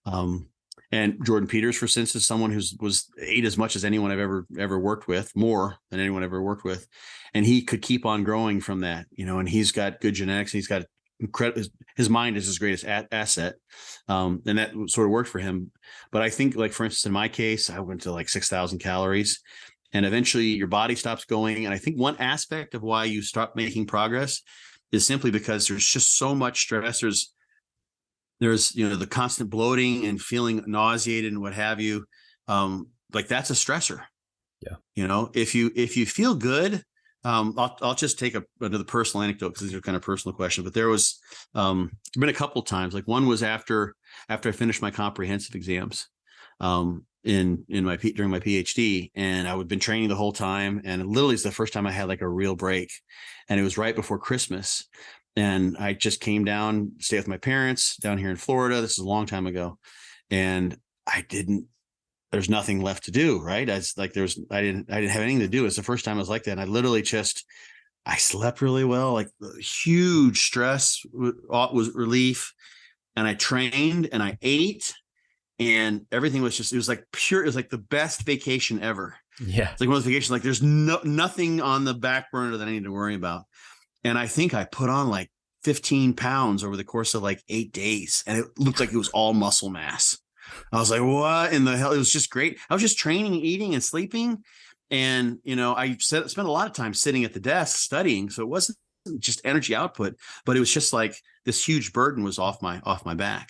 And Jordan Peters, for instance, is someone was ate as much as anyone I've ever worked with, more than anyone I've ever worked with. And he could keep on growing from that, and he's got good genetics. And he's got incredible, his mind is his greatest asset. And that sort of worked for him. But I think, like, for instance, in my case, I went to like 6,000 calories. And eventually your body stops going. And I think one aspect of why you stop making progress is simply because there's just so much stress. There's the constant bloating and feeling nauseated and what have you. Like, that's a stressor. Yeah. If you feel good, I'll just take another personal anecdote, because these are kind of personal questions. But there was been a couple of times. Like, one was after I finished my comprehensive exams. During my PhD, and I had been training the whole time, and literally it's the first time I had like a real break, and it was right before Christmas, and I just came down, stayed with my parents down here in Florida. This is a long time ago, and there's nothing left to do, right? I didn't have anything to do. It's the first time I was like that, and I literally I slept really well, like huge stress was relief, and I trained and I ate. And everything was it was like pure. It was like the best vacation ever. Yeah. It's like one of those vacations, like there's nothing on the back burner that I need to worry about. And I think I put on like 15 pounds over the course of like 8 days. And it looked like it was all muscle mass. I was like, what in the hell? It was just great. I was just training, eating, and sleeping. And, I spent a lot of time sitting at the desk studying. So it wasn't just energy output, but it was just like this huge burden was off my back.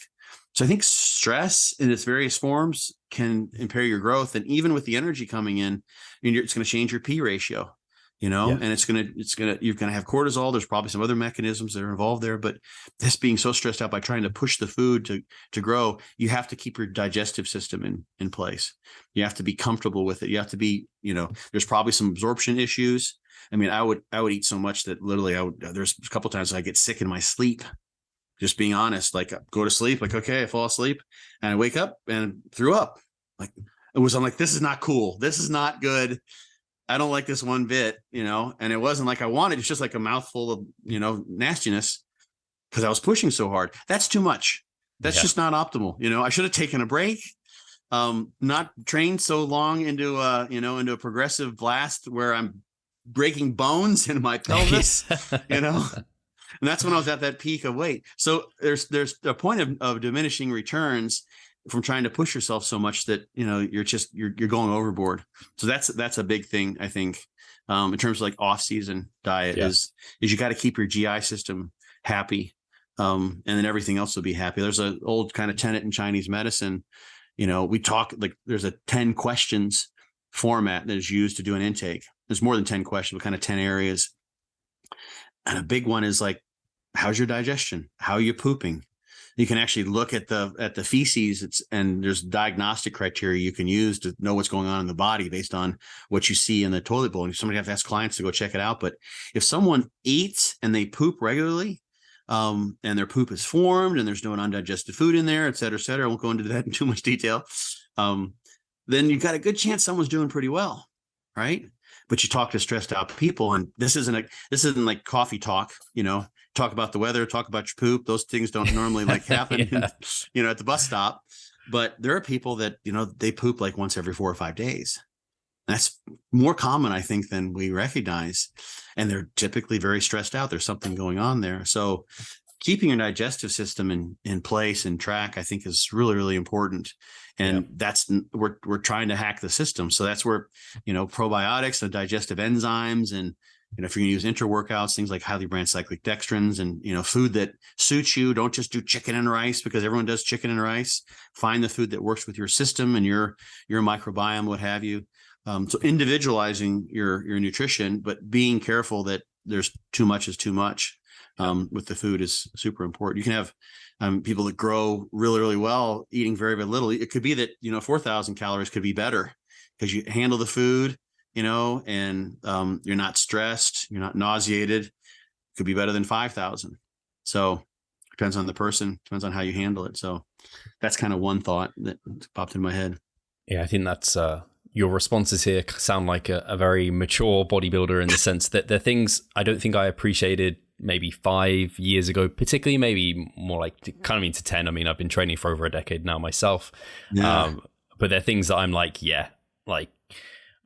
So I think stress in its various forms can impair your growth. And even with the energy coming in, it's going to change your P ratio, and you're going to have cortisol. There's probably some other mechanisms that are involved there, but this being so stressed out by trying to push the food to grow, you have to keep your digestive system in place. You have to be comfortable with it. You have to be, there's probably some absorption issues. I mean, I would eat so much that literally there's a couple of times I get sick in my sleep. Just being honest, like, go to sleep, like, okay, I fall asleep and I wake up and threw up. Like, I'm like, this is not cool. This is not good. I don't like this one bit, and it wasn't like I wanted. It's just like a mouthful of, nastiness, because I was pushing so hard. That's too much. That's just not optimal. I should have taken a break, not trained so long into a progressive blast where I'm breaking bones in my pelvis, And that's when I was at that peak of weight. So there's a point of diminishing returns from trying to push yourself so much that, you're going overboard. So that's a big thing, I think, in terms of like off-season diet is you got to keep your GI system happy. And then everything else will be happy. There's an old kind of tenet in Chinese medicine. We talk, like, there's a 10 questions format that is used to do an intake. There's more than 10 questions, but kind of 10 areas. And a big one is like, how's your digestion? How are you pooping? You can actually look at the feces, and there's diagnostic criteria you can use to know what's going on in the body based on what you see in the toilet bowl. And somebody have to ask clients to go check it out. But if someone eats and they poop regularly, and their poop is formed and there's no undigested food in there, et cetera, et cetera, I won't go into that in too much detail. Then you've got a good chance someone's doing pretty well, right? But you talk to stressed out people, and this isn't like coffee talk, talk about the weather, talk about your poop. Those things don't normally like happen, at the bus stop. But there are people that, they poop like once every 4 or 5 days. That's more common, I think, than we recognize. And they're typically very stressed out. There's something going on there. So keeping your digestive system in place and track, I think, is really, really important. And we're trying to hack the system. So that's where, probiotics and digestive enzymes, and, if you're going to use intra-workouts, things like highly branched cyclic dextrins, and, food that suits you. Don't just do chicken and rice because everyone does chicken and rice. Find the food that works with your system and your microbiome, what have you. So individualizing your nutrition, but being careful that there's too much is too much. With the food is super important. You can have people that grow really, really well eating very, very little. It could be that, 4,000 calories could be better because you handle the food, and you're not stressed, you're not nauseated. It could be better than 5,000. So depends on the person, depends on how you handle it. So that's kind of one thought that popped in my head. Yeah, I think that's your responses here sound like a very mature bodybuilder, in the sense that they're things I don't think I appreciated maybe 5 years ago, particularly, maybe more like kind of into 10. I mean, I've been training for over a decade now myself. Yeah. But they're things that I'm like,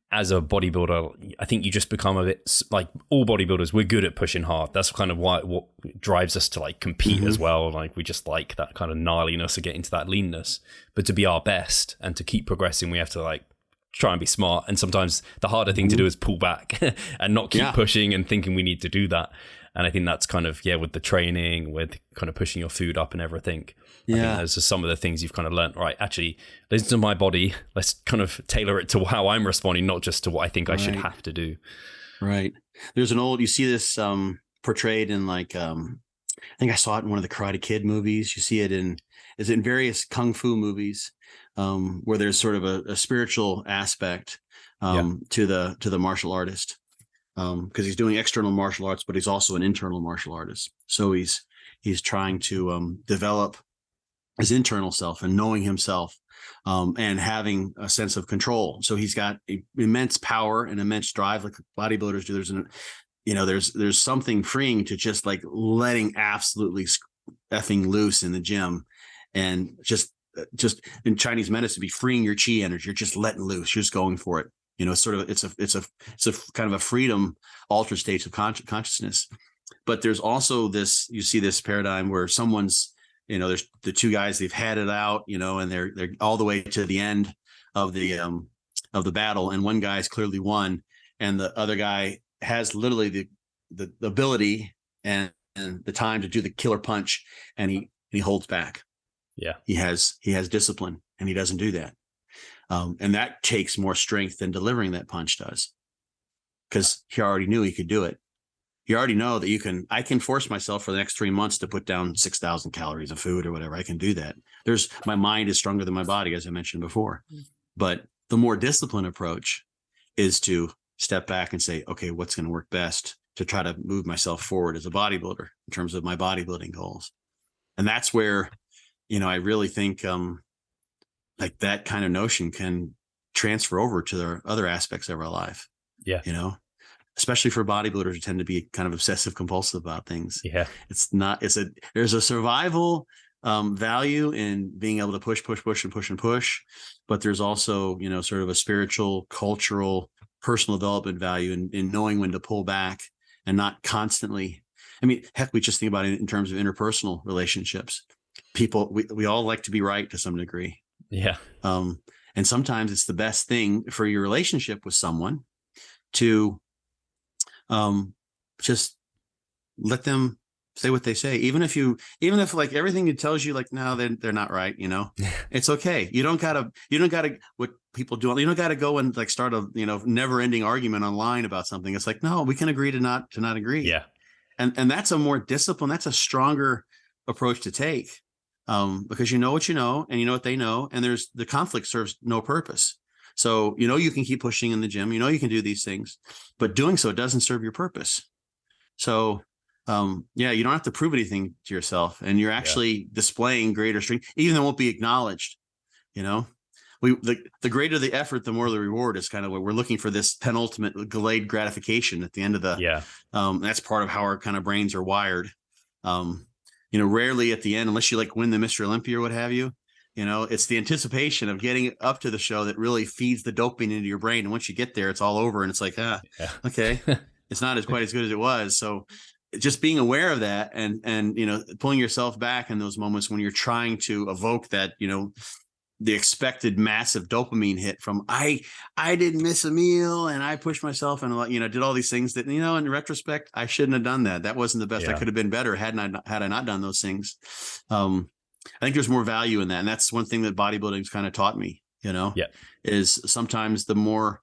as a bodybuilder, I think you just become a bit like, all bodybuilders, we're good at pushing hard. That's kind of what drives us to like compete as well. Like we just like that kind of gnarliness to get into that leanness, but to be our best and to keep progressing, we have to like try and be smart. And sometimes the harder thing to do is pull back and not keep pushing and thinking we need to do that. And I think that's kind of, with the training, with kind of pushing your food up and everything. I think those are some of the things you've kind of learned, right? Actually, listen to my body. Let's kind of tailor it to how I'm responding, not just to what I think I should have to do. Right. There's you see this portrayed in like, I think I saw it in one of the Karate Kid movies. You see it in various Kung Fu movies, where there's sort of a spiritual aspect to the martial artist. Because he's doing external martial arts, but he's also an internal martial artist. So he's trying to develop his internal self and knowing himself, and having a sense of control. So he's got immense power and immense drive, like bodybuilders do. There's something freeing to just like letting absolutely effing loose in the gym, and just in Chinese medicine, be freeing your chi energy. You're just letting loose. You're just going for it. It's a kind of a freedom, altered states of consciousness. But there's also you see this paradigm where someone's, there's the two guys, they've had it out, and they're all the way to the end of the battle. And one guy's clearly won, and the other guy has literally the ability and the time to do the killer punch. And he holds back. Yeah. He has discipline, and he doesn't do that. And that takes more strength than delivering that punch does, because he already knew he could do it. You already know that I can force myself for the next 3 months to put down 6,000 calories of food or whatever. I can do that. My mind is stronger than my body, as I mentioned before. But the more disciplined approach is to step back and say, okay, what's going to work best to try to move myself forward as a bodybuilder in terms of my bodybuilding goals. And that's where, I really think, like that kind of notion can transfer over to the other aspects of our life. Yeah. Especially for bodybuilders who tend to be kind of obsessive compulsive about things. Yeah. There's a survival value in being able to push, but there's also, sort of a spiritual, cultural, personal development value in knowing when to pull back and not constantly. I mean, heck, we just think about it in terms of interpersonal relationships. People, we all like to be right to some degree. Yeah. And sometimes it's the best thing for your relationship with someone to just let them say what they say, even if like everything it tells you like, no, they're not right. It's okay. You don't gotta what people do. You don't gotta go and like start a, never ending argument online about something. It's like, no, we can agree to not agree. Yeah. And that's a more disciplined, that's a stronger approach to take. because you know what you know, and you know what they know, and the conflict serves no purpose. So, you can keep pushing in the gym, you can do these things, but doing so doesn't serve your purpose. So, you don't have to prove anything to yourself, and you're actually displaying greater strength, even though it won't be acknowledged. The greater the effort, the more the reward is kind of what we're looking for, this penultimate delayed gratification at the end of the, that's part of how our kind of brains are wired. Rarely at the end, unless you like win the Mr. Olympia or what have you, it's the anticipation of getting up to the show that really feeds the dopamine into your brain. And once you get there, it's all over. And it's like, okay, it's not quite as good as it was. So just being aware of that and pulling yourself back in those moments when you're trying to evoke that, the expected massive dopamine hit from, I didn't miss a meal and I pushed myself and, did all these things that, in retrospect, I shouldn't have done that. That wasn't the best. I could have been better had I not done those things. I think there's more value in that. And that's one thing that bodybuilding's kind of taught me, is sometimes the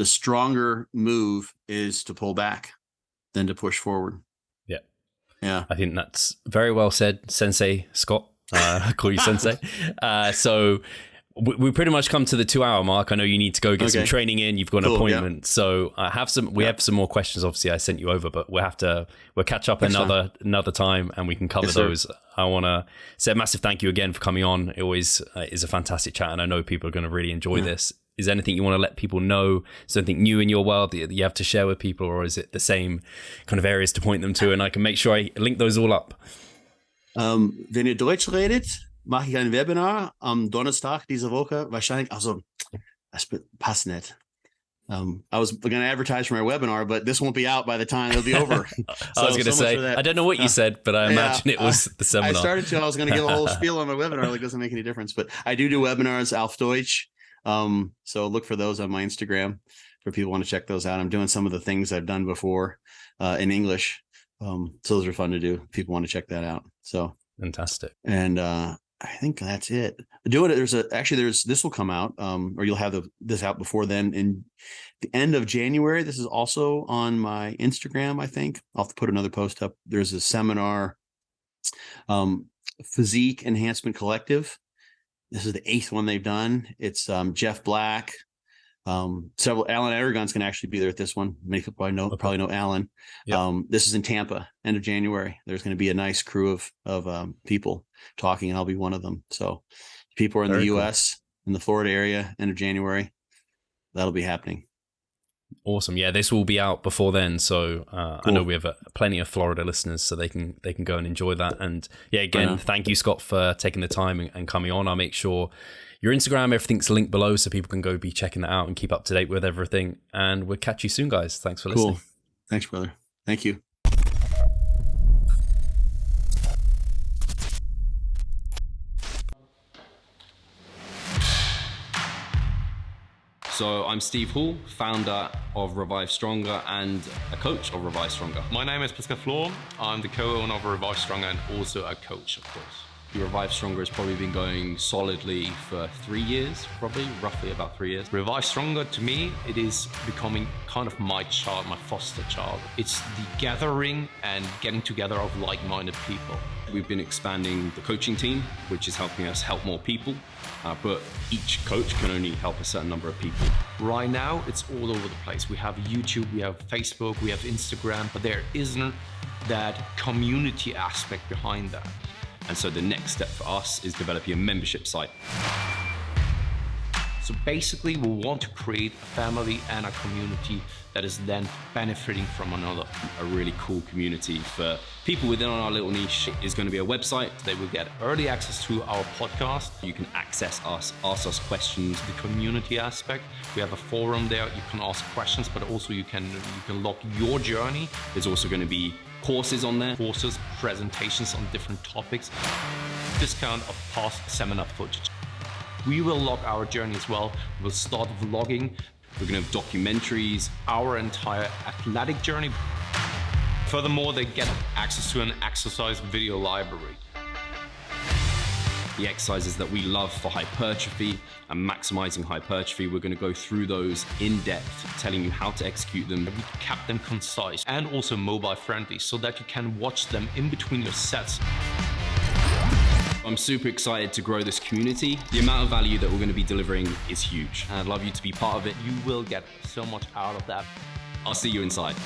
stronger move is to pull back than to push forward. Yeah. Yeah. I think that's very well said, Sensei Scott. I call you Sensei. So we pretty much come to the 2-hour mark. I know you need to go get some training in. You've got an appointment. Yeah. So we have some more questions. Obviously, I sent you over, but we'll catch up another time and we can cover those. I want to say a massive thank you again for coming on. It always is a fantastic chat, and I know people are going to really enjoy this. Is there anything you want to let people know? Something new in your world that you have to share with people, or is it the same kind of areas to point them to? And I can make sure I link those all up. Wenn ihr Deutsch redet, mache ich ein Webinar am Donnerstag diese Woche. Wahrscheinlich, das passt nicht. I was going to advertise for my webinar, but this won't be out by the time it'll be over. I was going to say, I don't know what you said, but I imagine it was the seminar. I was going to give a whole spiel on my webinar. Like, it doesn't make any difference, but I do webinars auf Deutsch. So look for those on my Instagram for people who want to check those out. I'm doing some of the things I've done before in English. So those are fun to do. People want to check that out. So fantastic. And I think that's it. This will come out, or you'll have this out before then. In the end of January, this is also on my Instagram. I think I'll have to put another post up. There's a seminar, Physique Enhancement Collective. This is the 8th one they've done. It's Jeff Black. Alan Aragon's going to actually be there at this one. Many people probably know Alan. Yep. This is in Tampa, end of January. There's going to be a nice crew of people talking, and I'll be one of them. So if people are in the US, in the Florida area, end of January, that'll be happening. Awesome. Yeah, this will be out before then. So cool. I know we have plenty of Florida listeners, so they can go and enjoy that. And yeah, again, thank you, Scott, for taking the time and coming on. I'll make sure your Instagram, everything's linked below, so people can go be checking that out and keep up to date with everything. And we'll catch you soon, guys. Thanks for listening. Cool. Thanks, brother. Thank you. So I'm Steve Hall, founder of Revive Stronger and a coach of Revive Stronger. My name is Pascal Flor. I'm the co-owner of Revive Stronger and also a coach, of course. Revive Stronger has probably been going solidly for 3 years, roughly about 3 years. Revive Stronger, to me, it is becoming kind of my child, my foster child. It's the gathering and getting together of like-minded people. We've been expanding the coaching team, which is helping us help more people, but each coach can only help a certain number of people. Right now, it's all over the place. We have YouTube, we have Facebook, we have Instagram, but there isn't that community aspect behind that. And so the next step for us is developing a membership site. So basically, we want to create a family and a community that is then benefiting from another. A really cool community for people within our little niche is going to be a website. They will get early access to our podcast. You can access us, ask us questions. The community aspect, we have a forum there. You can ask questions, but also you can log your journey. There's also going to be courses on there. Courses, presentations on different topics. Discount of past seminar footage. We will log our journey as well. We'll start vlogging. We're going to have documentaries. Our entire athletic journey. Furthermore, they get access to an exercise video library. The exercises that we love for hypertrophy and maximizing hypertrophy, we're going to go through those in depth, telling you how to execute them. We kept them concise and also mobile friendly so that you can watch them in between your sets. I'm super excited to grow this community. The amount of value that we're going to be delivering is huge, and I'd love you to be part of it. You will get so much out of that. I'll see you inside.